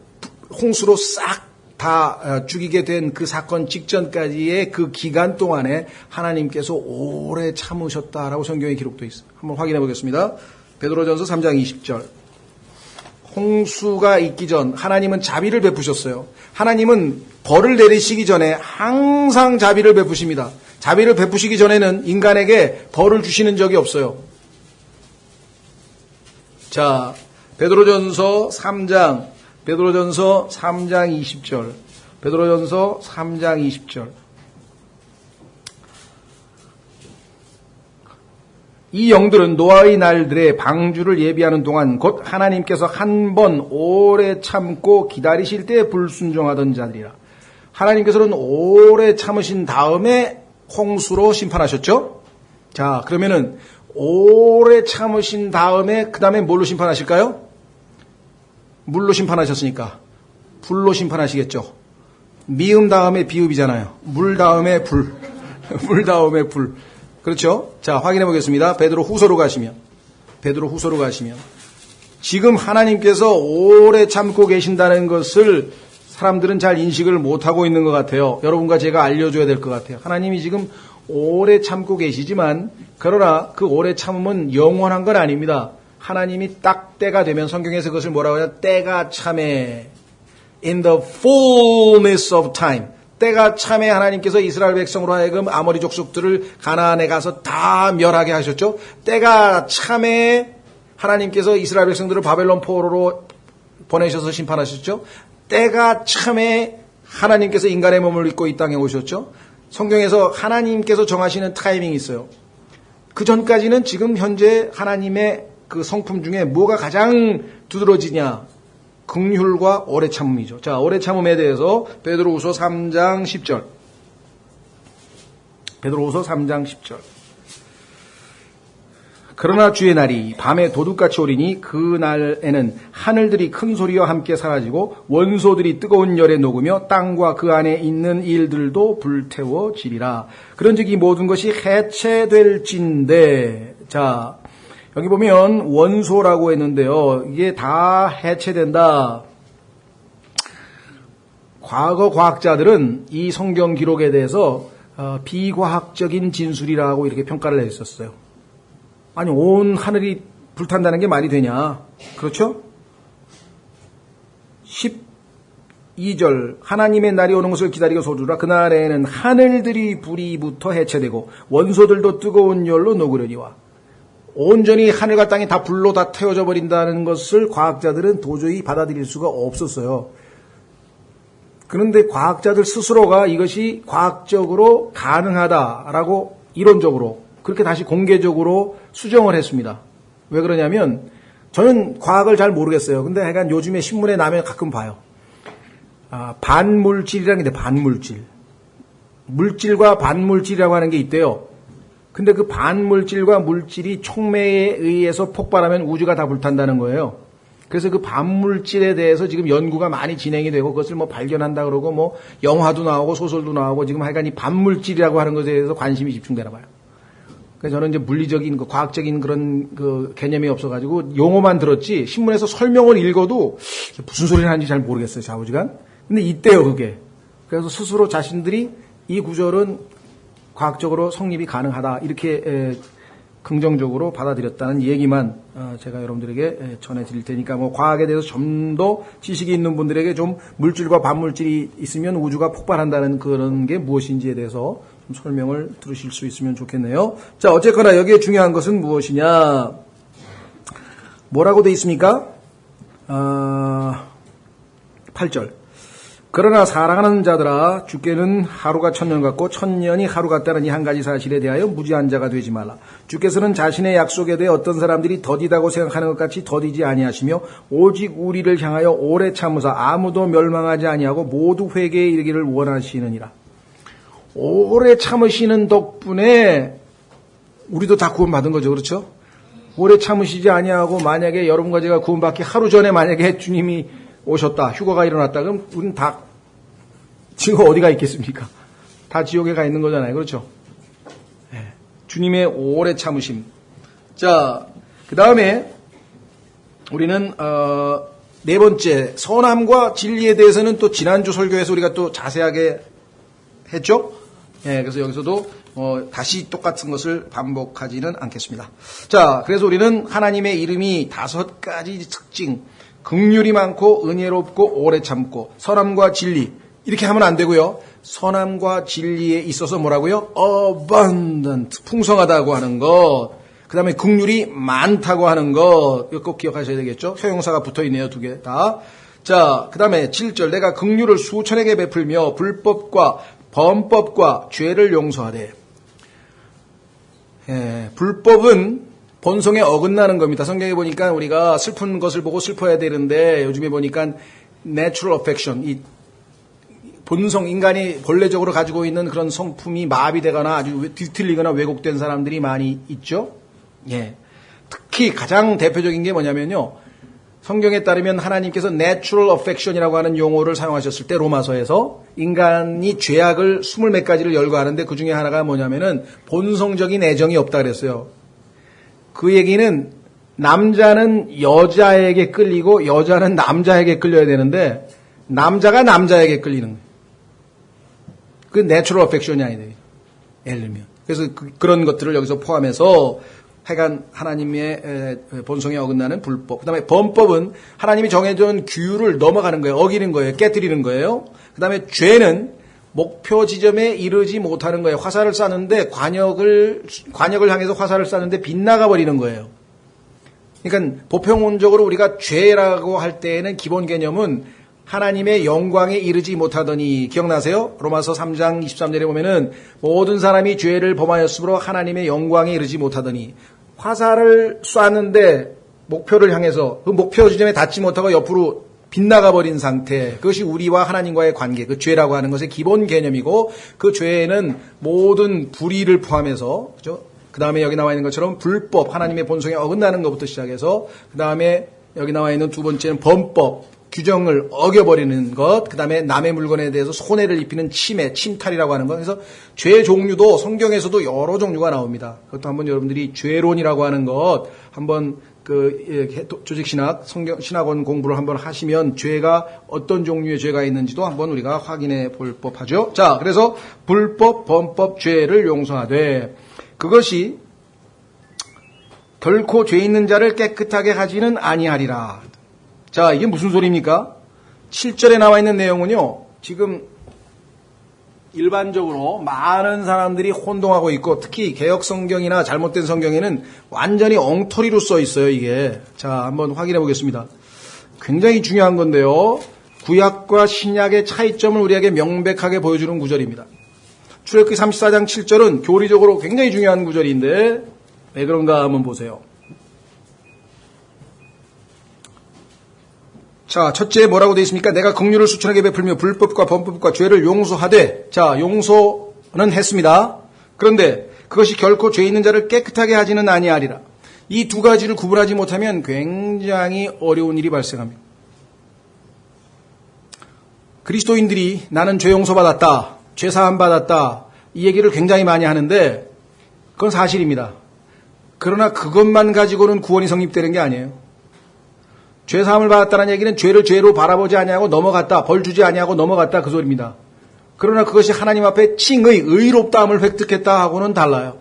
Speaker 1: 홍수로 싹 다 죽이게 된 그 사건 직전까지의 그 기간 동안에 하나님께서 오래 참으셨다라고 성경에 기록되어 있어요. 한번 확인해 보겠습니다. 베드로전서 3장 20절. 홍수가 있기 전 하나님은 자비를 베푸셨어요. 하나님은 벌을 내리시기 전에 항상 자비를 베푸십니다. 자비를 베푸시기 전에는 인간에게 벌을 주시는 적이 없어요. 자, 베드로전서 3장 20절. 베드로전서 3장 20절. 이 영들은 노아의 날들의 방주를 예비하는 동안 곧 하나님께서 한 번 오래 참고 기다리실 때 불순종하던 자들이라. 하나님께서는 오래 참으신 다음에 홍수로 심판하셨죠? 자, 그러면은 오래 참으신 다음에 그 다음에 뭘로 심판하실까요? 물로 심판하셨으니까 불로 심판하시겠죠. 미음 다음에 비읍이잖아요. 물 다음에 불. 물 다음에 불. 그렇죠? 자, 확인해 보겠습니다. 베드로 후서로 가시면 지금 하나님께서 오래 참고 계신다는 것을 사람들은 잘 인식을 못하고 있는 것 같아요. 여러분과 제가 알려줘야 될 것 같아요. 하나님이 지금 오래 참고 계시지만 그러나 그 오래 참음은 영원한 건 아닙니다. 하나님이 딱 때가 되면 성경에서 그것을 뭐라고 하냐? 때가 참에 in the fullness of time. 때가 참에 하나님께서 이스라엘 백성으로 하여금 아모리 족속들을 가나안에 가서 다 멸하게 하셨죠. 때가 참에 하나님께서 이스라엘 백성들을 바벨론 포로로 보내셔서 심판하셨죠. 때가 참에 하나님께서 인간의 몸을 입고 이 땅에 오셨죠. 성경에서 하나님께서 정하시는 타이밍이 있어요. 그 전까지는 지금 현재 하나님의 그 성품 중에 뭐가 가장 두드러지냐? 긍휼과 오래 참음이죠. 자, 오래 참음에 대해서 베드로후서 3장 10절. 베드로후서 3장 10절. 그러나 주의 날이 밤에 도둑같이 오리니 그 날에는 하늘들이 큰 소리와 함께 사라지고 원소들이 뜨거운 열에 녹으며 땅과 그 안에 있는 일들도 불태워지리라. 그런즉 이 모든 것이 해체될진대. 자, 여기 보면 원소라고 했는데요. 이게 다 해체된다. 과거 과학자들은 이 성경 기록에 대해서 비과학적인 진술이라고 이렇게 평가를 했었어요. 아니, 온 하늘이 불탄다는 게 말이 되냐? 그렇죠? 12절 하나님의 날이 오는 것을 기다리고 소두라. 그날에는 하늘들이 불이 붙어 해체되고 원소들도 뜨거운 열로 녹으려니와. 온전히 하늘과 땅이 다 불로 다 태워져 버린다는 것을 과학자들은 도저히 받아들일 수가 없었어요. 그런데 과학자들 스스로가 이것이 과학적으로 가능하다라고 이론적으로 그렇게 다시 공개적으로 수정을 했습니다. 왜 그러냐면 저는 과학을 잘 모르겠어요. 근데 하여간 요즘에 신문에 나면 가끔 봐요. 반물질이라는 게 반물질. 물질과 반물질이라고 하는 게 있대요. 근데 그 반물질과 물질이 촉매에 의해서 폭발하면 우주가 다 불탄다는 거예요. 그래서 그 반물질에 대해서 지금 연구가 많이 진행이 되고 그것을 뭐 발견한다 그러고 뭐 영화도 나오고 소설도 나오고 지금 하여간 이 반물질이라고 하는 것에 대해서 관심이 집중되나 봐요. 그래서 저는 이제 물리적인 과학적인 그런 그 개념이 없어가지고 용어만 들었지 신문에서 설명을 읽어도 무슨 소리를 하는지 잘 모르겠어요. 좌우지간. 근데 있대요 그게. 그래서 스스로 자신들이 이 구절은 과학적으로 성립이 가능하다 이렇게 긍정적으로 받아들였다는 얘기만 제가 여러분들에게 전해드릴 테니까 뭐 과학에 대해서 좀 더 지식이 있는 분들에게 좀 물질과 반물질이 있으면 우주가 폭발한다는 그런 게 무엇인지에 대해서 좀 설명을 들으실 수 있으면 좋겠네요. 자, 어쨌거나 여기에 중요한 것은 무엇이냐? 뭐라고 돼 있습니까? 8절. 그러나 사랑하는 자들아 주께는 하루가 천년 같고 천년이 하루 같다는 이 한 가지 사실에 대하여 무지한 자가 되지 말라. 주께서는 자신의 약속에 대해 어떤 사람들이 더디다고 생각하는 것 같이 더디지 아니하시며 오직 우리를 향하여 오래 참으사 아무도 멸망하지 아니하고 모두 회개에 이르기를 원하시느니라. 오래 참으시는 덕분에 우리도 다 구원받은 거죠. 그렇죠? 오래 참으시지 아니하고 만약에 여러분과 제가 구원받기 하루 전에 만약에 주님이 오셨다, 휴가가 일어났다, 그럼 우리는 다 지금 어디가 있겠습니까? 다 지옥에 가 있는 거잖아요. 그렇죠? 네. 주님의 오래 참으심. 자, 그 다음에 우리는 네 번째 선함과 진리에 대해서는 또 지난주 설교에서 우리가 또 자세하게 했죠? 네, 그래서 여기서도 다시 똑같은 것을 반복하지는 않겠습니다. 자, 그래서 우리는 하나님의 이름이 5가지 특징, 긍휼이 많고 은혜롭고 오래 참고 선함과 진리 이렇게 하면 안 되고요. 선함과 진리에 있어서 뭐라고요? abundant, 풍성하다고 하는 것. 그 다음에 긍휼이 많다고 하는 것, 이거 꼭 기억하셔야 되겠죠? 효용사가 붙어 있네요, 두 개 다. 자, 그 다음에 7절, 내가 긍휼을 수천에게 베풀며 불법과 범법과 죄를 용서하되. 예, 불법은 본성에 어긋나는 겁니다. 성경에 보니까 우리가 슬픈 것을 보고 슬퍼야 되는데 요즘에 보니까 natural affection, 이 본성, 인간이 본래적으로 가지고 있는 그런 성품이 마비되거나 아주 뒤틀리거나 왜곡된 사람들이 많이 있죠. 예. 특히 가장 대표적인 게 뭐냐면요. 성경에 따르면 하나님께서 natural affection이라고 하는 용어를 사용하셨을 때 로마서에서 인간이 죄악을 20몇 가지를 열거하는데 그 중에 하나가 뭐냐면은 본성적인 애정이 없다 그랬어요. 그 얘기는 남자는 여자에게 끌리고 여자는 남자에게 끌려야 되는데 남자가 남자에게 끌리는 거예요. 그 내추럴 어펙션이 아니에요. 예를 들면. 그래서 그런 것들을 여기서 포함해서 하여간 하나님의 본성에 어긋나는 불법. 그 다음에 범법은 하나님이 정해준 규율을 넘어가는 거예요. 어기는 거예요. 깨뜨리는 거예요. 그 다음에 죄는 목표 지점에 이르지 못하는 거예요. 화살을 쐈는데 관역을 향해서 화살을 쐈는데 빗나가 버리는 거예요. 그러니까 보편적으로 우리가 죄라고 할 때에는 기본 개념은 하나님의 영광에 이르지 못하더니 기억나세요? 로마서 3장 23절에 보면은 모든 사람이 죄를 범하였으므로 하나님의 영광에 이르지 못하더니 화살을 쐈는데 목표를 향해서 그 목표 지점에 닿지 못하고 옆으로 빗나가 버린 상태, 그것이 우리와 하나님과의 관계, 그 죄라고 하는 것의 기본 개념이고 그 죄에는 모든 불의를 포함해서 그죠? 그 다음에 여기 나와 있는 것처럼 불법, 하나님의 본성에 어긋나는 것부터 시작해서 그 다음에 여기 나와 있는 두 번째는 범법, 규정을 어겨버리는 것, 그 다음에 남의 물건에 대해서 손해를 입히는 침해, 침탈이라고 하는 것. 그래서 죄 종류도 성경에서도 여러 종류가 나옵니다. 그것도 한번 여러분들이 죄론이라고 하는 것 한번 조직신학, 신학원 공부를 한번 하시면 죄가 어떤 종류의 죄가 있는지도 한번 우리가 확인해 볼 법하죠. 자, 그래서 불법, 범법, 죄를 용서하되 그것이 결코 죄 있는 자를 깨끗하게 하지는 아니하리라. 자, 이게 무슨 소리입니까? 7절에 나와 있는 내용은요, 지금 일반적으로 많은 사람들이 혼동하고 있고, 특히 개혁성경이나 잘못된 성경에는 완전히 엉터리로 써 있어요, 이게. 자, 한번 확인해 보겠습니다. 굉장히 중요한 건데요, 구약과 신약의 차이점을 우리에게 명백하게 보여주는 구절입니다. 출애굽기 34장 7절은 교리적으로 굉장히 중요한 구절인데, 왜 그런가 한번 보세요. 자, 첫째 뭐라고 되어 있습니까? 내가 긍휼을 수천하게 베풀며 불법과 범법과 죄를 용서하되. 자, 용서는 했습니다. 그런데 그것이 결코 죄 있는 자를 깨끗하게 하지는 아니하리라. 이 두 가지를 구분하지 못하면 굉장히 어려운 일이 발생합니다. 그리스도인들이 나는 죄 용서받았다, 죄 사함 받았다, 이 얘기를 굉장히 많이 하는데 그건 사실입니다. 그러나 그것만 가지고는 구원이 성립되는 게 아니에요. 죄 사함을 받았다는 얘기는 죄를 죄로 바라보지 아니하고 넘어갔다, 벌 주지 아니하고 넘어갔다, 그 소리입니다. 그러나 그것이 하나님 앞에 칭의, 의롭다함을 획득했다 하고는 달라요.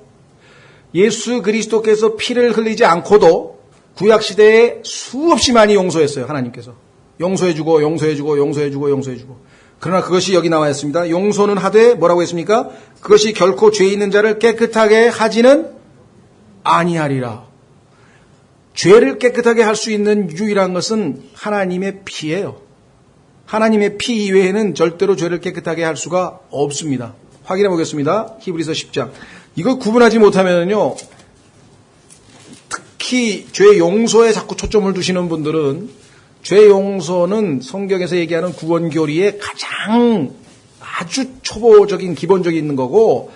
Speaker 1: 예수 그리스도께서 피를 흘리지 않고도 구약시대에 수없이 많이 용서했어요. 하나님께서 용서해주고 용서해주고 용서해주고 용서해주고. 그러나 그것이 여기 나와 있습니다. 용서는 하되 뭐라고 했습니까? 그것이 결코 죄 있는 자를 깨끗하게 하지는 아니하리라. 죄를 깨끗하게 할 수 있는 유일한 것은 하나님의 피예요. 하나님의 피 이외에는 절대로 죄를 깨끗하게 할 수가 없습니다. 확인해 보겠습니다. 히브리서 10장. 이거 구분하지 못하면요, 특히 죄 용서에 자꾸 초점을 두시는 분들은 죄 용서는 성경에서 얘기하는 구원 교리의 가장 아주 초보적인 기본적인 거고,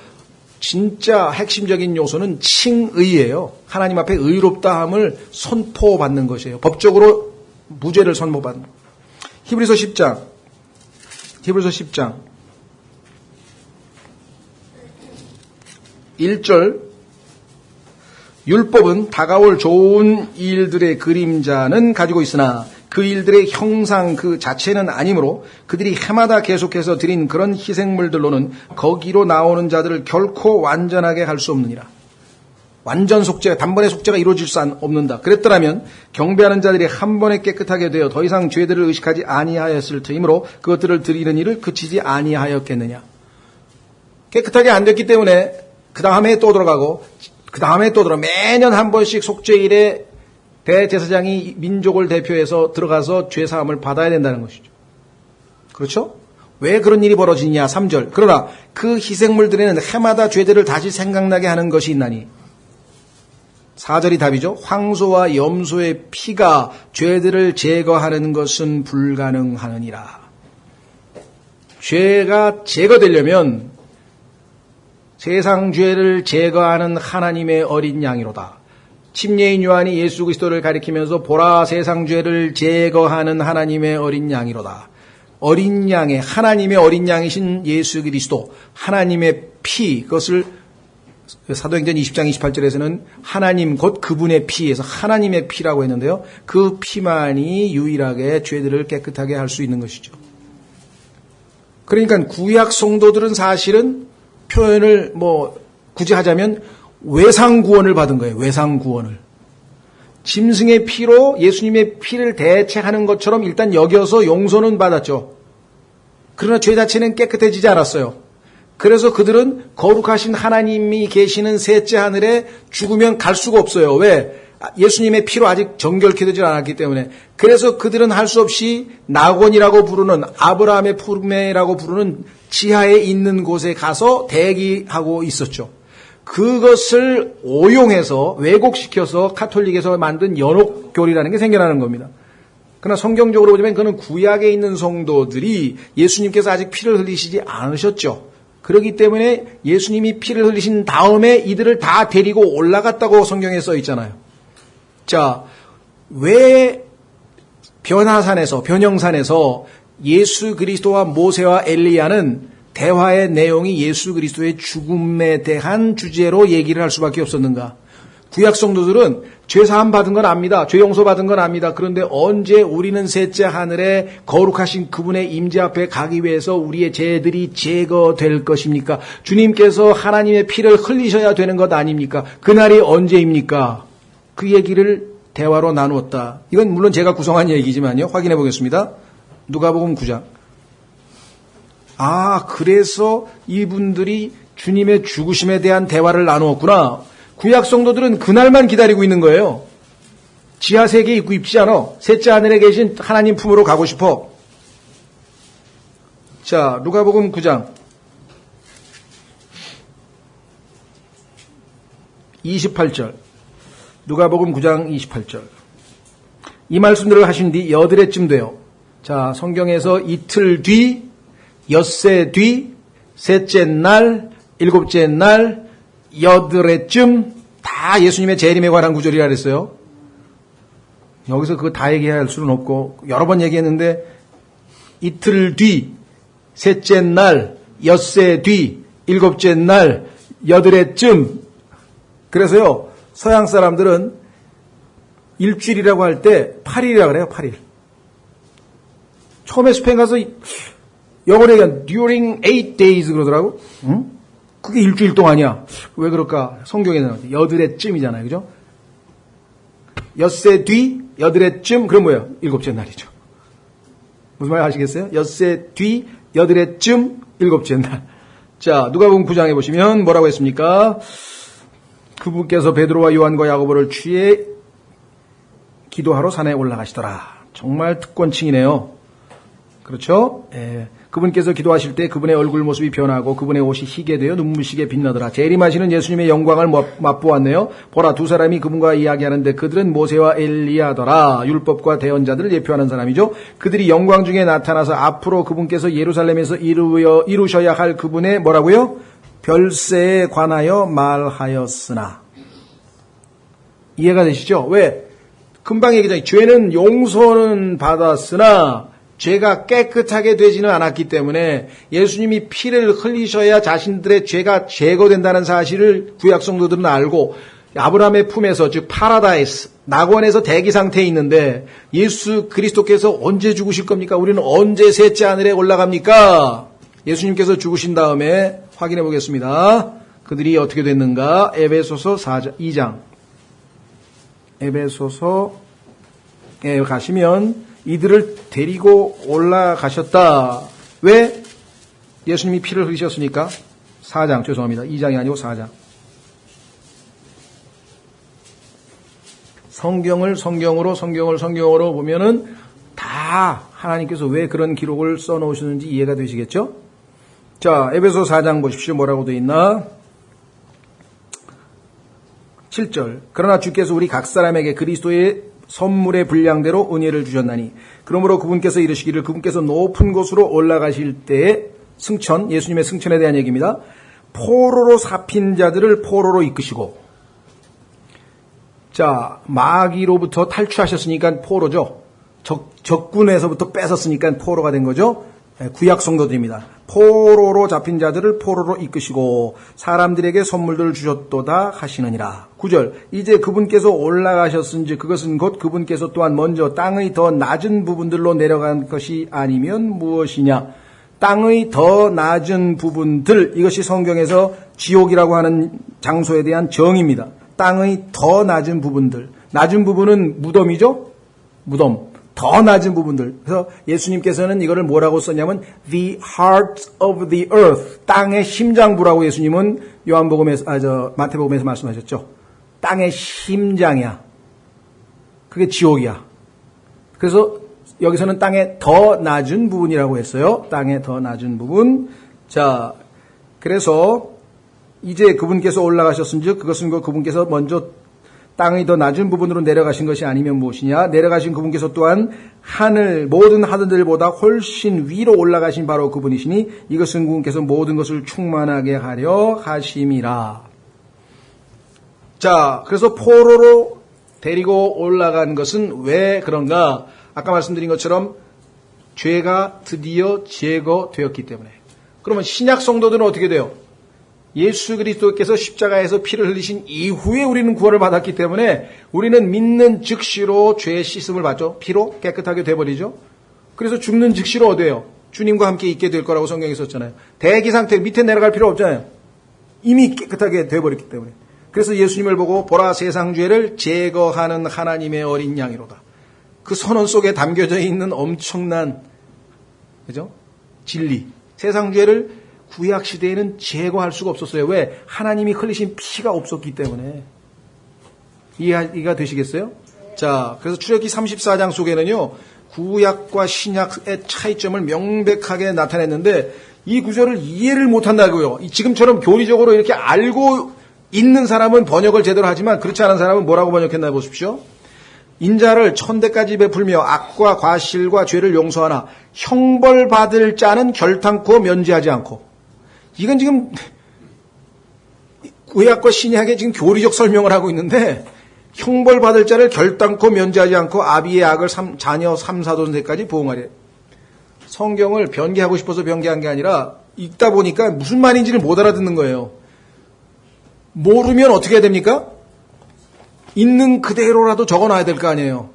Speaker 1: 진짜 핵심적인 요소는 칭의예요. 하나님 앞에 의롭다함을 선포받는 것이에요. 법적으로 무죄를 선포받는. 히브리서 10장 1절. 율법은 다가올 좋은 일들의 그림자는 가지고 있으나 그 일들의 형상 그 자체는 아니므로 그들이 해마다 계속해서 드린 그런 희생물들로는 거기로 나오는 자들을 결코 완전하게 할 수 없느니라. 완전 속죄, 단번에 속죄가 이루어질 수 없는다. 그랬더라면 경배하는 자들이 한 번에 깨끗하게 되어 더 이상 죄들을 의식하지 아니하였을 터이므로 그것들을 드리는 일을 그치지 아니하였겠느냐. 깨끗하게 안 됐기 때문에 그 다음에 또 들어가고 그 다음에 또 매년 한 번씩 속죄일에 대제사장이 민족을 대표해서 들어가서 죄사함을 받아야 된다는 것이죠. 그렇죠? 왜 그런 일이 벌어지냐? 3절. 그러나 그 희생물들에는 해마다 죄들을 다시 생각나게 하는 것이 있나니. 4절이 답이죠. 황소와 염소의 피가 죄들을 제거하는 것은 불가능하느니라. 죄가 제거되려면 세상 죄를 제거하는 하나님의 어린 양이로다. 침례인 요한이 예수 그리스도를 가리키면서 보라 세상 죄를 제거하는 하나님의 어린 양이로다. 어린 양의 하나님의 어린 양이신 예수 그리스도 하나님의 피 그것을 사도행전 20장 28절에서는 하나님 곧 그분의 피에서 하나님의 피라고 했는데요. 그 피만이 유일하게 죄들을 깨끗하게 할 수 있는 것이죠. 그러니까 구약 성도들은 사실은 표현을 굳이 하자면 외상구원을 받은 거예요. 외상구원을. 짐승의 피로 예수님의 피를 대체하는 것처럼 일단 여겨서 용서는 받았죠. 그러나 죄 자체는 깨끗해지지 않았어요. 그래서 그들은 거룩하신 하나님이 계시는 셋째 하늘에 죽으면 갈 수가 없어요. 왜? 예수님의 피로 아직 정결케 되질 않았기 때문에. 그래서 그들은 할 수 없이 낙원이라고 부르는 아브라함의 품에라고 부르는 지하에 있는 곳에 가서 대기하고 있었죠. 그것을 오용해서 왜곡시켜서 카톨릭에서 만든 연옥교리라는 게 생겨나는 겁니다. 그러나 성경적으로 보자면 그는 구약에 있는 성도들이 예수님께서 아직 피를 흘리시지 않으셨죠. 그렇기 때문에 예수님이 피를 흘리신 다음에 이들을 다 데리고 올라갔다고 성경에 써 있잖아요. 자, 왜 변형산에서 예수 그리스도와 모세와 엘리야는 대화의 내용이 예수 그리스도의 죽음에 대한 주제로 얘기를 할 수밖에 없었는가? 구약 성도들은 죄사함 받은 건 압니다. 죄 용서 받은 건 압니다. 그런데 언제 우리는 셋째 하늘에 거룩하신 그분의 임재 앞에 가기 위해서 우리의 죄들이 제거될 것입니까? 주님께서 하나님의 피를 흘리셔야 되는 것 아닙니까? 그날이 언제입니까? 그 얘기를 대화로 나누었다. 이건 물론 제가 구성한 얘기지만요. 확인해 보겠습니다. 누가복음 9장. 그래서 이분들이 주님의 죽으심에 대한 대화를 나누었구나. 구약 성도들은 그날만 기다리고 있는 거예요. 지하 세계에 있고 있지 않아. 셋째 하늘에 계신 하나님 품으로 가고 싶어. 자, 누가복음 9장 28절. 누가복음 9장 28절. 이 말씀들을 하신 뒤 여드레쯤 돼요. 자, 성경에서 이틀 뒤, 엿새 뒤, 셋째 날, 일곱째 날, 여드레쯤 다 예수님의 재림에 관한 구절이라 그랬어요. 여기서 그거 다 얘기할 수는 없고 여러 번 얘기했는데 이틀 뒤, 셋째 날, 엿새 뒤, 일곱째 날, 여드레쯤. 그래서요, 서양 사람들은 일주일이라고 할 때 8일이라고 그래요. 8일. 처음에 스페인 가서 영어로 얘기하면 during 8 days 그러더라고. 응? 그게 일주일 동안이야. 왜 그럴까? 성경에는 여드레쯤이잖아요. 그죠? 엿새 뒤, 여드레쯤, 그럼 뭐예요? 일곱째 날이죠. 무슨 말 아시겠어요? 엿새 뒤, 여드레쯤, 일곱째 날. 자, 누가복음 9장에 보시면 뭐라고 했습니까? 그분께서 베드로와 요한과 야고보를 취해 기도하러 산에 올라가시더라. 정말 특권층이네요. 그렇죠? 그분께서 기도하실 때 그분의 얼굴 모습이 변하고 그분의 옷이 희게 되어 눈부시게 빛나더라. 재림하시는 예수님의 영광을 맛보았네요. 보라, 두 사람이 그분과 이야기하는데 그들은 모세와 엘리야더라. 율법과 대언자들을 예표하는 사람이죠. 그들이 영광 중에 나타나서 앞으로 그분께서 예루살렘에서 이루셔야 할 그분의 뭐라고요? 별세에 관하여 말하였으나. 이해가 되시죠? 왜? 금방 얘기했잖아요. 죄는 용서는 받았으나 죄가 깨끗하게 되지는 않았기 때문에 예수님이 피를 흘리셔야 자신들의 죄가 제거된다는 사실을 구약 성도들은 알고 아브라함의 품에서, 즉 파라다이스, 낙원에서 대기 상태에 있는데 예수 그리스도께서 언제 죽으실 겁니까? 우리는 언제 셋째 하늘에 올라갑니까? 예수님께서 죽으신 다음에 확인해 보겠습니다. 그들이 어떻게 됐는가? 에베소서 2장. 에베소서에 가시면 이들을 데리고 올라가셨다. 왜? 예수님이 피를 흘리셨으니까. 4장, 죄송합니다. 2장이 아니고 4장. 성경을 성경으로 보면은 다 하나님께서 왜 그런 기록을 써놓으셨는지 이해가 되시겠죠? 자, 에베소 4장 보십시오. 뭐라고 되어 있나? 7절. 그러나 주께서 우리 각 사람에게 그리스도의 선물의 분량대로 은혜를 주셨나니 그러므로 그분께서 이르시기를 그분께서 높은 곳으로 올라가실 때의 승천, 예수님의 승천에 대한 얘기입니다. 포로로 잡힌 자들을 포로로 이끄시고, 자, 마귀로부터 탈출하셨으니까 포로죠. 적군에서부터 뺏었으니까 포로가 된 거죠. 구약 성도들입니다. 포로로 잡힌 자들을 포로로 이끄시고 사람들에게 선물들을 주셨도다 하시느니라. 9절. 이제 그분께서 올라가셨은지 그것은 곧 그분께서 또한 먼저 땅의 더 낮은 부분들로 내려간 것이 아니면 무엇이냐. 땅의 더 낮은 부분들, 이것이 성경에서 지옥이라고 하는 장소에 대한 정의입니다. 땅의 더 낮은 부분들. 낮은 부분은 무덤이죠? 무덤. 더 낮은 부분들. 그래서 예수님께서는 이거를 뭐라고 썼냐면 the heart of the earth. 땅의 심장부라고 예수님은 마태복음에서 말씀하셨죠. 땅의 심장이야. 그게 지옥이야. 그래서 여기서는 땅의 더 낮은 부분이라고 했어요. 땅의 더 낮은 부분. 자, 그래서 이제 그분께서 올라가셨은즉 그것은 그분께서 먼저 땅의 더 낮은 부분으로 내려가신 것이 아니면 무엇이냐. 내려가신 그분께서 또한 모든 하늘들보다 훨씬 위로 올라가신 바로 그분이시니 이것은 그분께서 모든 것을 충만하게 하려 하심이라. 자, 그래서 포로로 데리고 올라간 것은 왜 그런가? 아까 말씀드린 것처럼 죄가 드디어 제거되었기 때문에. 그러면 신약 성도들은 어떻게 돼요? 예수 그리스도께서 십자가에서 피를 흘리신 이후에 우리는 구원을 받았기 때문에 우리는 믿는 즉시로 죄의 씻음을 받죠. 피로 깨끗하게 돼버리죠. 그래서 죽는 즉시로 어디에요? 주님과 함께 있게 될 거라고 성경에 썼잖아요. 대기 상태 밑에 내려갈 필요 없잖아요. 이미 깨끗하게 돼버렸기 때문에. 그래서 예수님을 보고 보라 세상 죄를 제거하는 하나님의 어린 양이로다. 그 선언 속에 담겨져 있는 엄청난, 그죠? 진리. 세상 죄를 구약 시대에는 제거할 수가 없었어요. 왜? 하나님이 흘리신 피가 없었기 때문에. 이해가 되시겠어요? 자, 그래서 출애굽기 34장 속에는요, 구약과 신약의 차이점을 명백하게 나타냈는데, 이 구절을 이해를 못한다고요. 지금처럼 교리적으로 이렇게 알고 있는 사람은 번역을 제대로 하지만, 그렇지 않은 사람은 뭐라고 번역했나 보십시오. 인자를 1000대까지 베풀며 악과 과실과 죄를 용서하나 형벌받을 자는 결탄코 면제하지 않고. 이건 지금 구약과 신약의 지금 교리적 설명을 하고 있는데 형벌받을 자를 결단코 면제하지 않고 아비의 악을 자녀 3, 4돈세까지 보응하래. 성경을 변개하고 싶어서 변개한 게 아니라 읽다 보니까 무슨 말인지를 못 알아듣는 거예요. 모르면 어떻게 해야 됩니까? 있는 그대로라도 적어놔야 될 거 아니에요.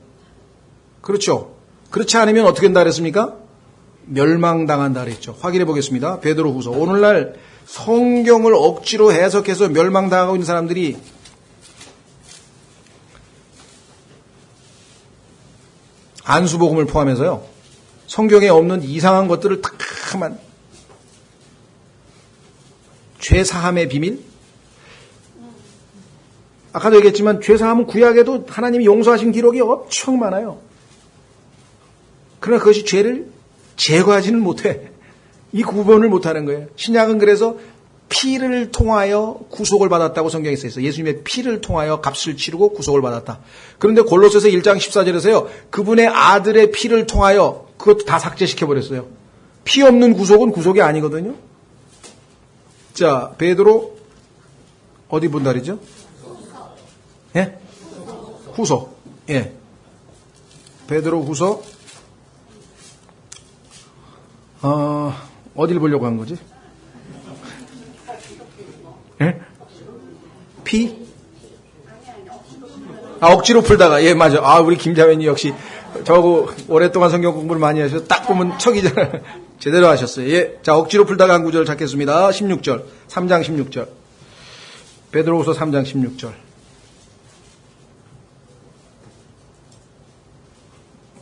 Speaker 1: 그렇죠? 그렇지 않으면 어떻게 된다 그랬습니까? 멸망당한다 그랬죠. 확인해 보겠습니다. 베드로후서. 오늘날 성경을 억지로 해석해서 멸망당하고 있는 사람들이 안수복음을 포함해서요. 성경에 없는 이상한 것들을 탁만 죄사함의 비밀? 아까도 얘기했지만 죄사함은 구약에도 하나님이 용서하신 기록이 엄청 많아요. 그러나 그것이 죄를 제거하지는 못해. 이 구분을 못하는 거예요. 신약은 그래서 피를 통하여 구속을 받았다고 성경에 써 있어요. 예수님의 피를 통하여 값을 치르고 구속을 받았다. 그런데 골로새서 1장 14절에서요. 그분의 아들의 피를 통하여 그것도 다 삭제시켜버렸어요. 피 없는 구속은 구속이 아니거든요. 자, 베드로 어디 분달이죠? 예? 후서. 예. 베드로 후서. 어디를 보려고 한 거지? 예? 피? 억지로 풀다가, 예, 맞아. 우리 김자매님 역시, 저하고 오랫동안 성경 공부를 많이 하셔서 딱 보면 척이잖아요. 제대로 하셨어요. 예. 자, 억지로 풀다가 한 구절 찾겠습니다. 16절. 3장 16절. 베드로후서 3장 16절.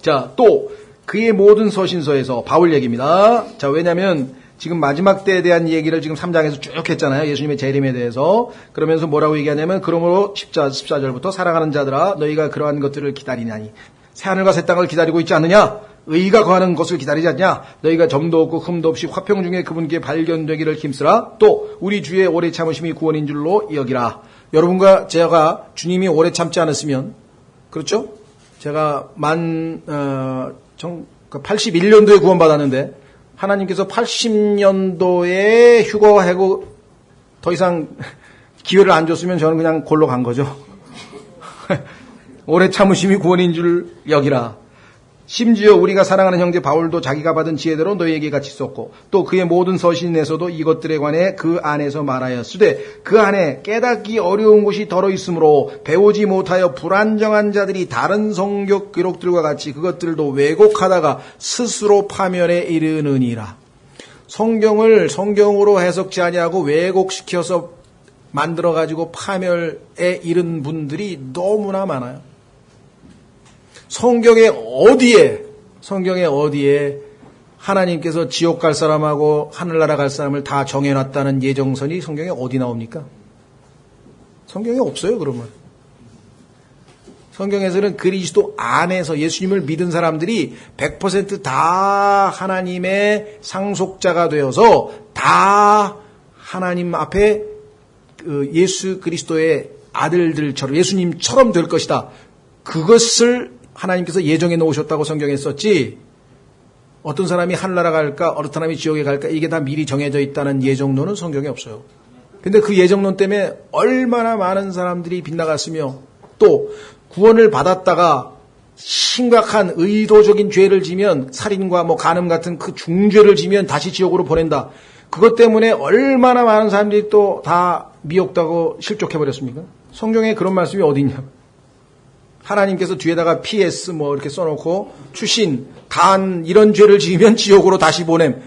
Speaker 1: 자, 또, 그의 모든 서신서에서 바울 얘기입니다. 자, 왜냐면, 지금 마지막 때에 대한 얘기를 지금 3장에서 쭉 했잖아요. 예수님의 재림에 대해서. 그러면서 뭐라고 얘기하냐면 그러므로 14절부터 사랑하는 자들아 너희가 그러한 것들을 기다리나니 새하늘과 새 땅을 기다리고 있지 않느냐? 의가 거하는 것을 기다리지 않냐? 너희가 점도 없고 흠도 없이 화평 중에 그분께 발견되기를 힘쓰라. 또 우리 주의 오래 참으심이 구원인 줄로 여기라. 여러분과 제가 주님이 오래 참지 않았으면 그렇죠? 제가 81년도에 구원받았는데 하나님께서 80년도에 휴거하고 더 이상 기회를 안 줬으면 저는 그냥 골로 간 거죠. 오래 참으심이 구원인 줄 여기라. 심지어 우리가 사랑하는 형제 바울도 자기가 받은 지혜대로 너희에게 같이 썼고 또 그의 모든 서신에서도 이것들에 관해 그 안에서 말하였으되 그 안에 깨닫기 어려운 것이 덜어 있으므로 배우지 못하여 불안정한 자들이 다른 성경 기록들과 같이 그것들도 왜곡하다가 스스로 파멸에 이르느니라. 성경을 성경으로 해석지 아니하고 왜곡시켜서 만들어가지고 파멸에 이른 분들이 너무나 많아요. 성경에 어디에 하나님께서 지옥 갈 사람하고 하늘나라 갈 사람을 다 정해놨다는 예정선이 성경에 어디 나옵니까? 성경에 없어요, 그러면. 성경에서는 그리스도 안에서 예수님을 믿은 사람들이 100% 다 하나님의 상속자가 되어서 다 하나님 앞에 예수 그리스도의 아들들처럼 예수님처럼 될 것이다. 그것을 하나님께서 예정해 놓으셨다고 성경에 썼지 어떤 사람이 하늘나라 갈까 어떤 사람이 지옥에 갈까 이게 다 미리 정해져 있다는 예정론은 성경에 없어요. 근데 그 예정론 때문에 얼마나 많은 사람들이 빗나갔으며 또 구원을 받았다가 심각한 의도적인 죄를 지면 살인과 간음 같은 그 중죄를 지면 다시 지옥으로 보낸다. 그것 때문에 얼마나 많은 사람들이 또 다 미혹되고 실족해버렸습니까? 성경에 그런 말씀이 어디 있냐? 하나님께서 뒤에다가 PS 이렇게 써놓고 추신, 단 이런 죄를 지으면 지옥으로 다시 보냄.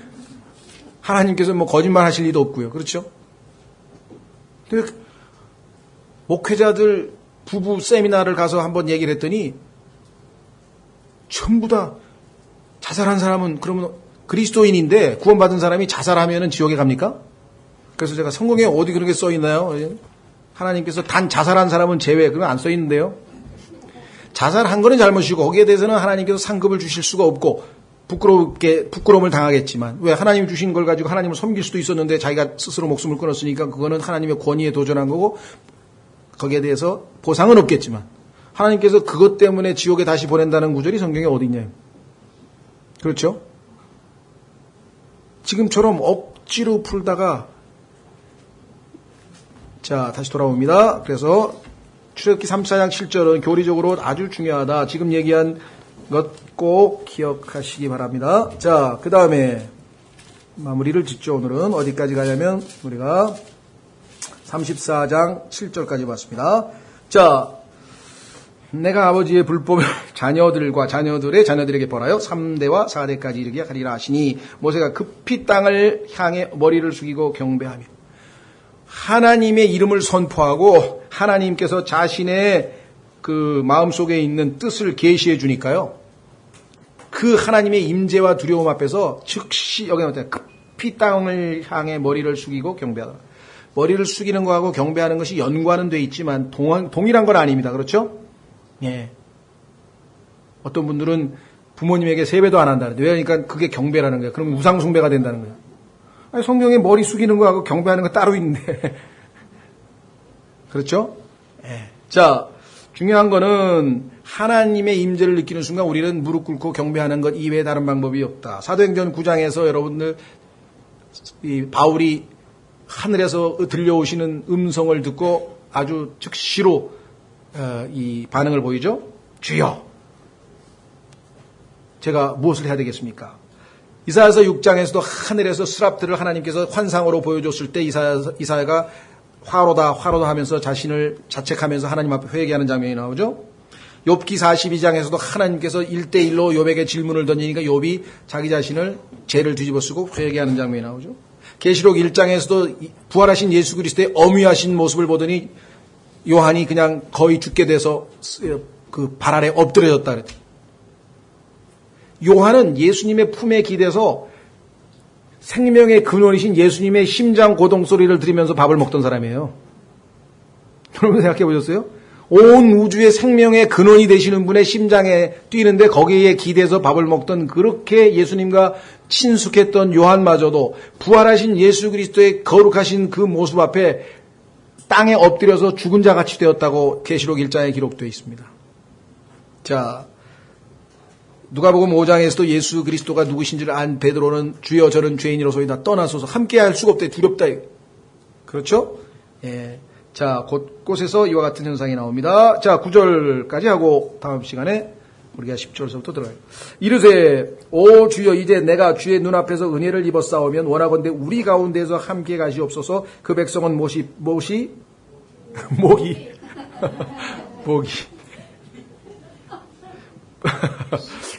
Speaker 1: 하나님께서 거짓말 하실 리도 없고요. 그렇죠? 근데 목회자들 부부 세미나를 가서 한번 얘기를 했더니 전부 다 자살한 사람은 그러면 그리스도인인데 구원받은 사람이 자살하면 지옥에 갑니까? 그래서 제가 성경에 어디 그런 게 써 있나요? 하나님께서 단 자살한 사람은 제외, 그건 안 써 있는데요. 자살한 거는 잘못이고 거기에 대해서는 하나님께서 상급을 주실 수가 없고 부끄러움을 당하겠지만 왜 하나님이 주신 걸 가지고 하나님을 섬길 수도 있었는데 자기가 스스로 목숨을 끊었으니까 그거는 하나님의 권위에 도전한 거고 거기에 대해서 보상은 없겠지만 하나님께서 그것 때문에 지옥에 다시 보낸다는 구절이 성경에 어디 있냐요. 그렇죠? 지금처럼 억지로 풀다가 자 다시 돌아옵니다. 그래서 출애굽기 34장 7절은 교리적으로 아주 중요하다. 지금 얘기한 것 꼭 기억하시기 바랍니다. 자, 그 다음에 마무리를 짓죠. 오늘은 어디까지 가냐면 우리가 34장 7절까지 봤습니다. 자, 내가 아버지의 불법을 자녀들과 자녀들의 자녀들에게 벌하여 3대와 4대까지 이르게 하리라 하시니 모세가 급히 땅을 향해 머리를 숙이고 경배하며 하나님의 이름을 선포하고 하나님께서 자신의 그 마음속에 있는 뜻을 계시해 주니까요. 그 하나님의 임재와 두려움 앞에서 즉시 여기 나오잖아요. 급히 땅을 향해 머리를 숙이고 경배하라. 머리를 숙이는 거하고 경배하는 것이 연관은 돼 있지만 동일한 건 아닙니다. 그렇죠? 예. 어떤 분들은 부모님에게 세배도 안 한다는데 왜? 그러니까 그게 경배라는 거예요. 그럼 우상 숭배가 된다는 거예요. 아니, 성경에 머리 숙이는 거하고 경배하는 거 따로 있는데. 그렇죠? 예. 자, 중요한 거는 하나님의 임재를 느끼는 순간 우리는 무릎 꿇고 경배하는 것 이외에 다른 방법이 없다. 사도행전 9장에서 여러분들 이 바울이 하늘에서 들려오시는 음성을 듣고 아주 즉시로 이 반응을 보이죠. 주여, 제가 무엇을 해야 되겠습니까? 이사야서 6장에서도 하늘에서 스랍들을 하나님께서 환상으로 보여줬을 때 이사야가 화로다 하면서 자신을 자책하면서 하나님 앞에 회개하는 장면이 나오죠. 욥기 42장에서도 하나님께서 1대1로 욥에게 질문을 던지니까 욥이 자기 자신을 죄를 뒤집어쓰고 회개하는 장면이 나오죠. 계시록 1장에서도 부활하신 예수 그리스도의 엄위하신 모습을 보더니 요한이 그냥 거의 죽게 돼서 그 발 아래 엎드려졌다 그랬죠. 요한은 예수님의 품에 기대서 생명의 근원이신 예수님의 심장 고동 소리를 들으면서 밥을 먹던 사람이에요. 여러분 생각해 보셨어요? 온 우주의 생명의 근원이 되시는 분의 심장에 뛰는데 거기에 기대서 밥을 먹던, 그렇게 예수님과 친숙했던 요한마저도 부활하신 예수 그리스도의 거룩하신 그 모습 앞에 땅에 엎드려서 죽은 자같이 되었다고 계시록 1장에 기록되어 있습니다. 자, 누가복음 5장에서도 예수 그리스도가 누구신지를 안 베드로는 주여 저는 죄인이로소이다 떠나소서 함께 할 수가 없다 두렵다. 그렇죠? 예. 자, 곳곳에서 이와 같은 현상이 나옵니다. 자, 9절까지 하고 다음 시간에 우리가 10절서부터 들어요. 이르세 오 주여 이제 내가 주의 눈앞에서 은혜를 입었사오면 원하건대 우리 가운데서 함께 가시옵소서. 그 백성은 모기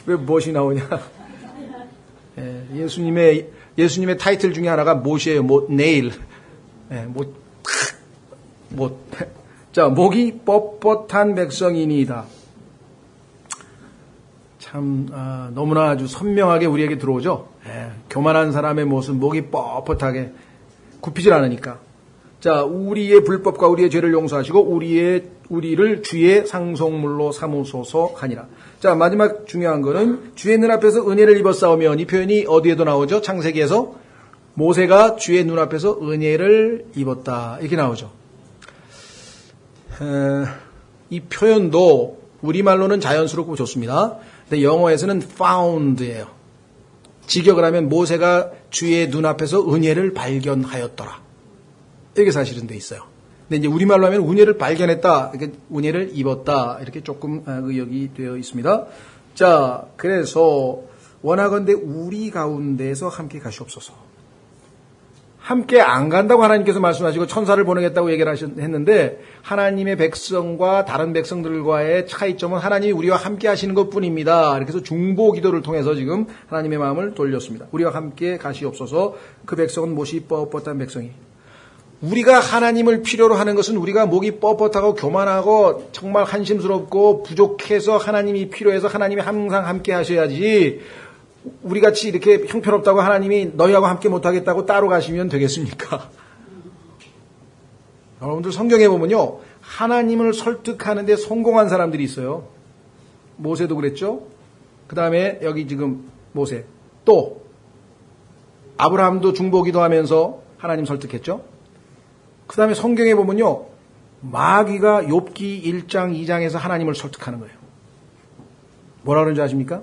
Speaker 1: 왜 무엇이 나오냐? 예, 예수님의 타이틀 중에 하나가 못이에요. 네일. 예, 자, 목이 뻣뻣한 백성이니이다. 참 너무나 아주 선명하게 우리에게 들어오죠. 예, 교만한 사람의 모습, 목이 뻣뻣하게 굽히질 않으니까. 자, 우리의 불법과 우리의 죄를 용서하시고 우리를 주의 상속물로 삼으소서 하니라. 자, 마지막 중요한 거는 주의 눈앞에서 은혜를 입었사오면, 이 표현이 어디에도 나오죠? 창세기에서 모세가 주의 눈앞에서 은혜를 입었다 이렇게 나오죠. 이 표현도 우리말로는 자연스럽고 좋습니다. 근데 영어에서는 found예요. 직역을 하면 모세가 주의 눈앞에서 은혜를 발견하였더라. 이렇게 사실은 돼 있어요. 근데 이제 우리말로 하면 은혜를 발견했다, 이렇게 은혜를 입었다, 이렇게 조금 의역이 되어 있습니다. 자, 그래서 원하건대 우리 가운데서 함께 가시옵소서. 함께 안 간다고 하나님께서 말씀하시고 천사를 보내겠다고 얘기를 했는데, 하나님의 백성과 다른 백성들과의 차이점은 하나님이 우리와 함께 하시는 것뿐입니다. 이렇게 해서 중보 기도를 통해서 지금 하나님의 마음을 돌렸습니다. 우리와 함께 가시옵소서. 그 백성은 못이 뻣뻣한 백성이. 우리가 하나님을 필요로 하는 것은 우리가 목이 뻣뻣하고 교만하고 정말 한심스럽고 부족해서 하나님이 필요해서 하나님이 항상 함께 하셔야지, 우리같이 이렇게 형편없다고 하나님이 너희하고 함께 못하겠다고 따로 가시면 되겠습니까? 여러분들 성경에 보면요, 하나님을 설득하는데 성공한 사람들이 있어요. 모세도 그랬죠. 그 다음에 여기 지금 모세, 또 아브라함도 중보기도하면서 하나님 설득했죠. 그 다음에 성경에 보면요, 마귀가 욥기 1장 2장에서 하나님을 설득하는 거예요. 뭐라 그러는지 아십니까?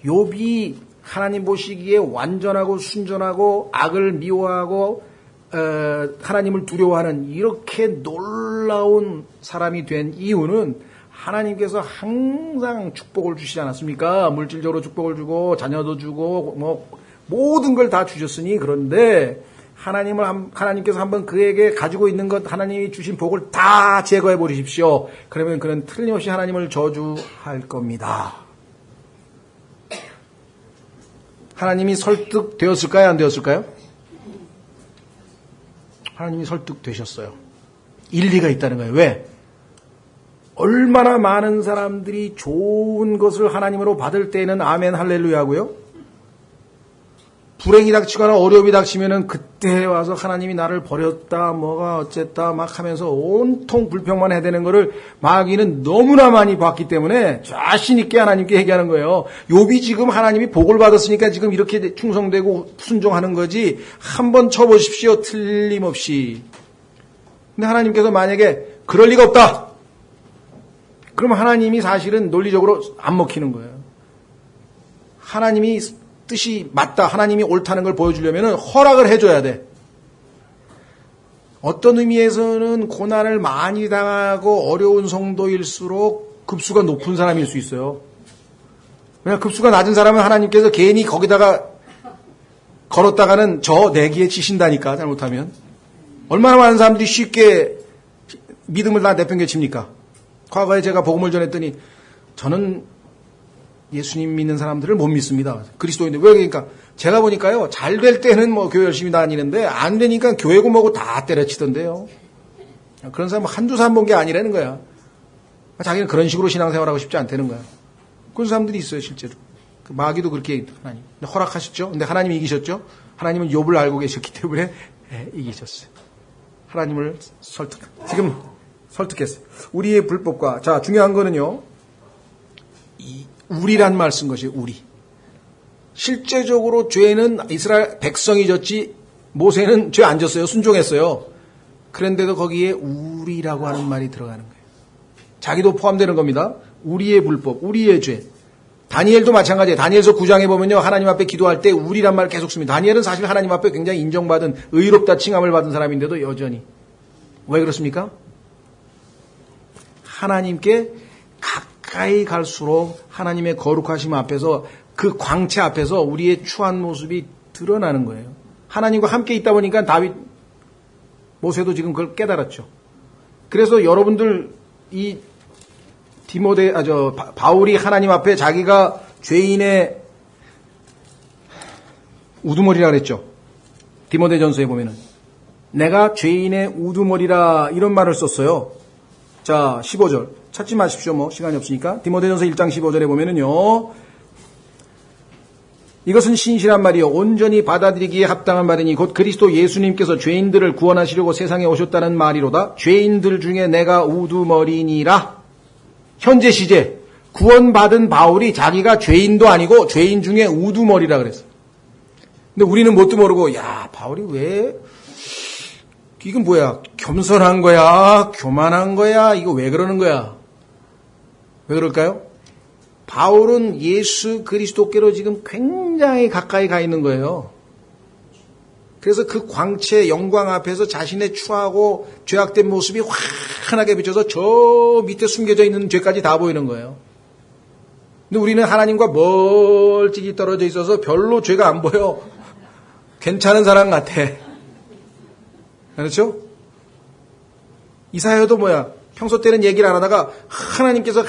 Speaker 1: 욥이 하나님 보시기에 완전하고 순전하고 악을 미워하고 하나님을 두려워하는 이렇게 놀라운 사람이 된 이유는 하나님께서 항상 축복을 주시지 않았습니까? 물질적으로 축복을 주고 자녀도 주고 뭐 모든 걸 다 주셨으니. 그런데 하나님께서 한번 그에게 가지고 있는 것, 하나님이 주신 복을 다 제거해 버리십시오. 그러면 그는 틀림없이 하나님을 저주할 겁니다. 하나님이 설득되었을까요? 안 되었을까요? 하나님이 설득되셨어요. 일리가 있다는 거예요. 왜? 얼마나 많은 사람들이 좋은 것을 하나님으로 받을 때에는 아멘 할렐루야 하고요, 불행이 닥치거나 어려움이 닥치면은 그때 와서 하나님이 나를 버렸다, 뭐가 어쨌다 막 하면서 온통 불평만 해대는 거를 마귀는 너무나 많이 봤기 때문에 자신 있게 하나님께 얘기하는 거예요. 욥이 지금 하나님이 복을 받았으니까 지금 이렇게 충성되고 순종하는 거지, 한번 쳐보십시오. 틀림없이. 근데 하나님께서 만약에 그럴 리가 없다, 그럼 하나님이 사실은 논리적으로 안 먹히는 거예요. 하나님이 뜻이 맞다, 하나님이 옳다는 걸 보여주려면 허락을 해줘야 돼. 어떤 의미에서는 고난을 많이 당하고 어려운 성도일수록 급수가 높은 사람일 수 있어요. 왜냐하면 급수가 낮은 사람은 하나님께서 괜히 거기다가 걸었다가는 저 내기에 지신다니까, 잘못하면. 얼마나 많은 사람들이 쉽게 믿음을 다 내팽개칩니까? 과거에 제가 복음을 전했더니 저는 예수님 믿는 사람들을 못 믿습니다. 그리스도인데. 왜? 그러니까 제가 보니까요, 잘 될 때는 뭐 교회 열심히 다니는데 안 되니까 교회고 뭐고 다 때려치던데요. 그런 사람 한두 사람 본 게 아니라는 거야. 자기는 그런 식으로 신앙생활하고 싶지 않다는 거야. 그런 사람들이 있어요, 실제로. 마귀도 그렇게 하나님. 근데 허락하셨죠? 근데 하나님이 이기셨죠? 하나님은 욥을 알고 계셨기 때문에 이기셨어요. 하나님을 지금 설득했어요. 우리의 불법과, 자, 중요한 거는요, 이 우리란 말 쓴 것이에요, 우리. 실제적으로 죄는 이스라엘 백성이 졌지, 모세는 죄 안 졌어요. 순종했어요. 그런데도 거기에 우리라고 하는 말이 들어가는 거예요. 자기도 포함되는 겁니다. 우리의 불법, 우리의 죄. 다니엘도 마찬가지예요. 다니엘서 9장에 보면요, 하나님 앞에 기도할 때 우리란 말 계속 씁니다. 다니엘은 사실 하나님 앞에 굉장히 인정받은, 의롭다 칭함을 받은 사람인데도 여전히. 왜 그렇습니까? 하나님께 가까이 갈수록 하나님의 거룩하심 앞에서, 그 광채 앞에서 우리의 추한 모습이 드러나는 거예요. 하나님과 함께 있다 보니까 모세도 지금 그걸 깨달았죠. 그래서 여러분들 이 바울이 하나님 앞에 자기가 죄인의 우두머리라 그랬죠. 디모데전서에 보면은 내가 죄인의 우두머리라 이런 말을 썼어요. 자, 15절 찾지 마십시오. 시간이 없으니까. 디모데전서 1장 15절에 보면은요, 이것은 신실한 말이요 온전히 받아들이기에 합당한 말이니 곧 그리스도 예수님께서 죄인들을 구원하시려고 세상에 오셨다는 말이로다. 죄인들 중에 내가 우두머리니라. 현재 시제 구원받은 바울이 자기가 죄인도 아니고 죄인 중에 우두머리라 그랬어. 근데 우리는 뭣도 모르고, 야, 바울이 왜, 이건 뭐야, 겸손한 거야, 교만한 거야, 이거 왜 그러는 거야? 왜 그럴까요? 바울은 예수 그리스도께로 지금 굉장히 가까이 가 있는 거예요. 그래서 그 광채, 영광 앞에서 자신의 추하고 죄악된 모습이 환하게 비춰서 저 밑에 숨겨져 있는 죄까지 다 보이는 거예요. 근데 우리는 하나님과 멀찍이 떨어져 있어서 별로 죄가 안 보여. 괜찮은 사람 같아. 그렇죠? 이사야도 뭐야? 평소 때는 얘기를 안 하다가 하나님께서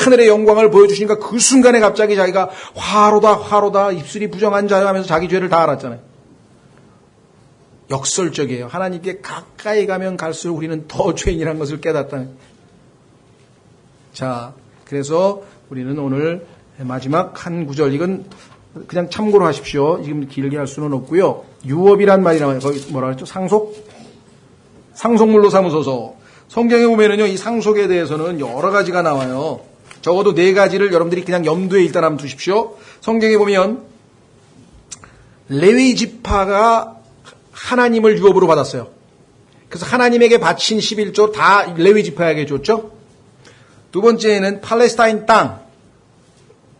Speaker 1: 하늘의 영광을 보여주시니까 그 순간에 갑자기 자기가 화로다 입술이 부정한 자여 하면서 자기 죄를 다 알았잖아요. 역설적이에요. 하나님께 가까이 가면 갈수록 우리는 더 죄인이라는 것을 깨닫다. 자, 그래서 우리는 오늘 마지막 한 구절, 이건 그냥 참고로 하십시오. 지금 길게 할 수는 없고요. 유업이란 말이 나와요. 거기 뭐라 그랬죠? 상속물로 삼으소서. 성경에 보면은요, 이 상속에 대해서는 여러 가지가 나와요. 적어도 4가지를 여러분들이 그냥 염두에 일단 한번 두십시오. 성경에 보면 레위 지파가 하나님을 유업으로 받았어요. 그래서 하나님에게 바친 11조 다 레위 지파에게 줬죠. 두 번째는 팔레스타인 땅,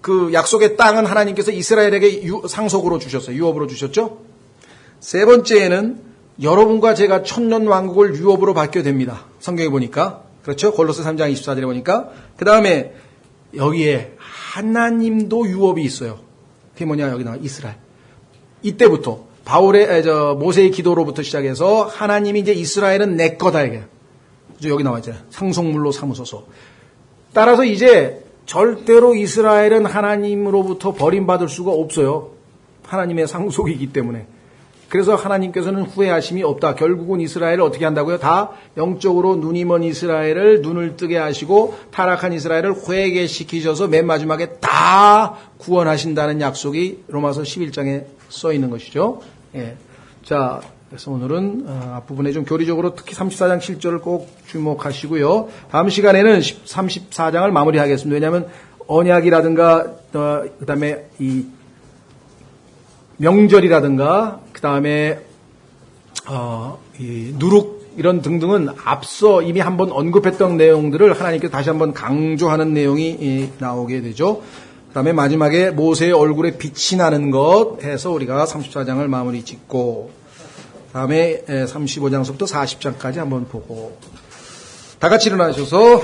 Speaker 1: 그 약속의 땅은 하나님께서 이스라엘에게 상속으로 주셨어요. 유업으로 주셨죠. 세 번째는 여러분과 제가 천년 왕국을 유업으로 받게 됩니다. 성경에 보니까. 그렇죠? 골로새 3장 24절에 보니까. 그 다음에 여기에 하나님도 유업이 있어요. 그게 뭐냐? 여기 나와 이스라엘. 이때부터 모세의 기도로부터 시작해서 하나님이 이제 이스라엘은 내 거다 이게. 여기 나와 있잖아요. 상속물로 삼으소서. 따라서 이제 절대로 이스라엘은 하나님으로부터 버림받을 수가 없어요. 하나님의 상속이기 때문에. 그래서 하나님께서는 후회하심이 없다. 결국은 이스라엘을 어떻게 한다고요? 다 영적으로 눈이 먼 이스라엘을 눈을 뜨게 하시고 타락한 이스라엘을 회개시키셔서 맨 마지막에 다 구원하신다는 약속이 로마서 11장에 써 있는 것이죠. 예. 자, 그래서 오늘은 앞부분에 좀 교리적으로 특히 34장 7절을 꼭 주목하시고요. 다음 시간에는 34장을 마무리하겠습니다. 왜냐하면 언약이라든가 그다음에 이 명절이라든가 그다음에 이 누룩 이런 등등은 앞서 이미 한번 언급했던 내용들을 하나님께서 다시 한번 강조하는 내용이 나오게 되죠. 그다음에 마지막에 모세의 얼굴에 빛이 나는 것 해서 우리가 34장을 마무리 짓고 다음에 35장서부터 40장까지 한번 보고 다 같이 일어나셔서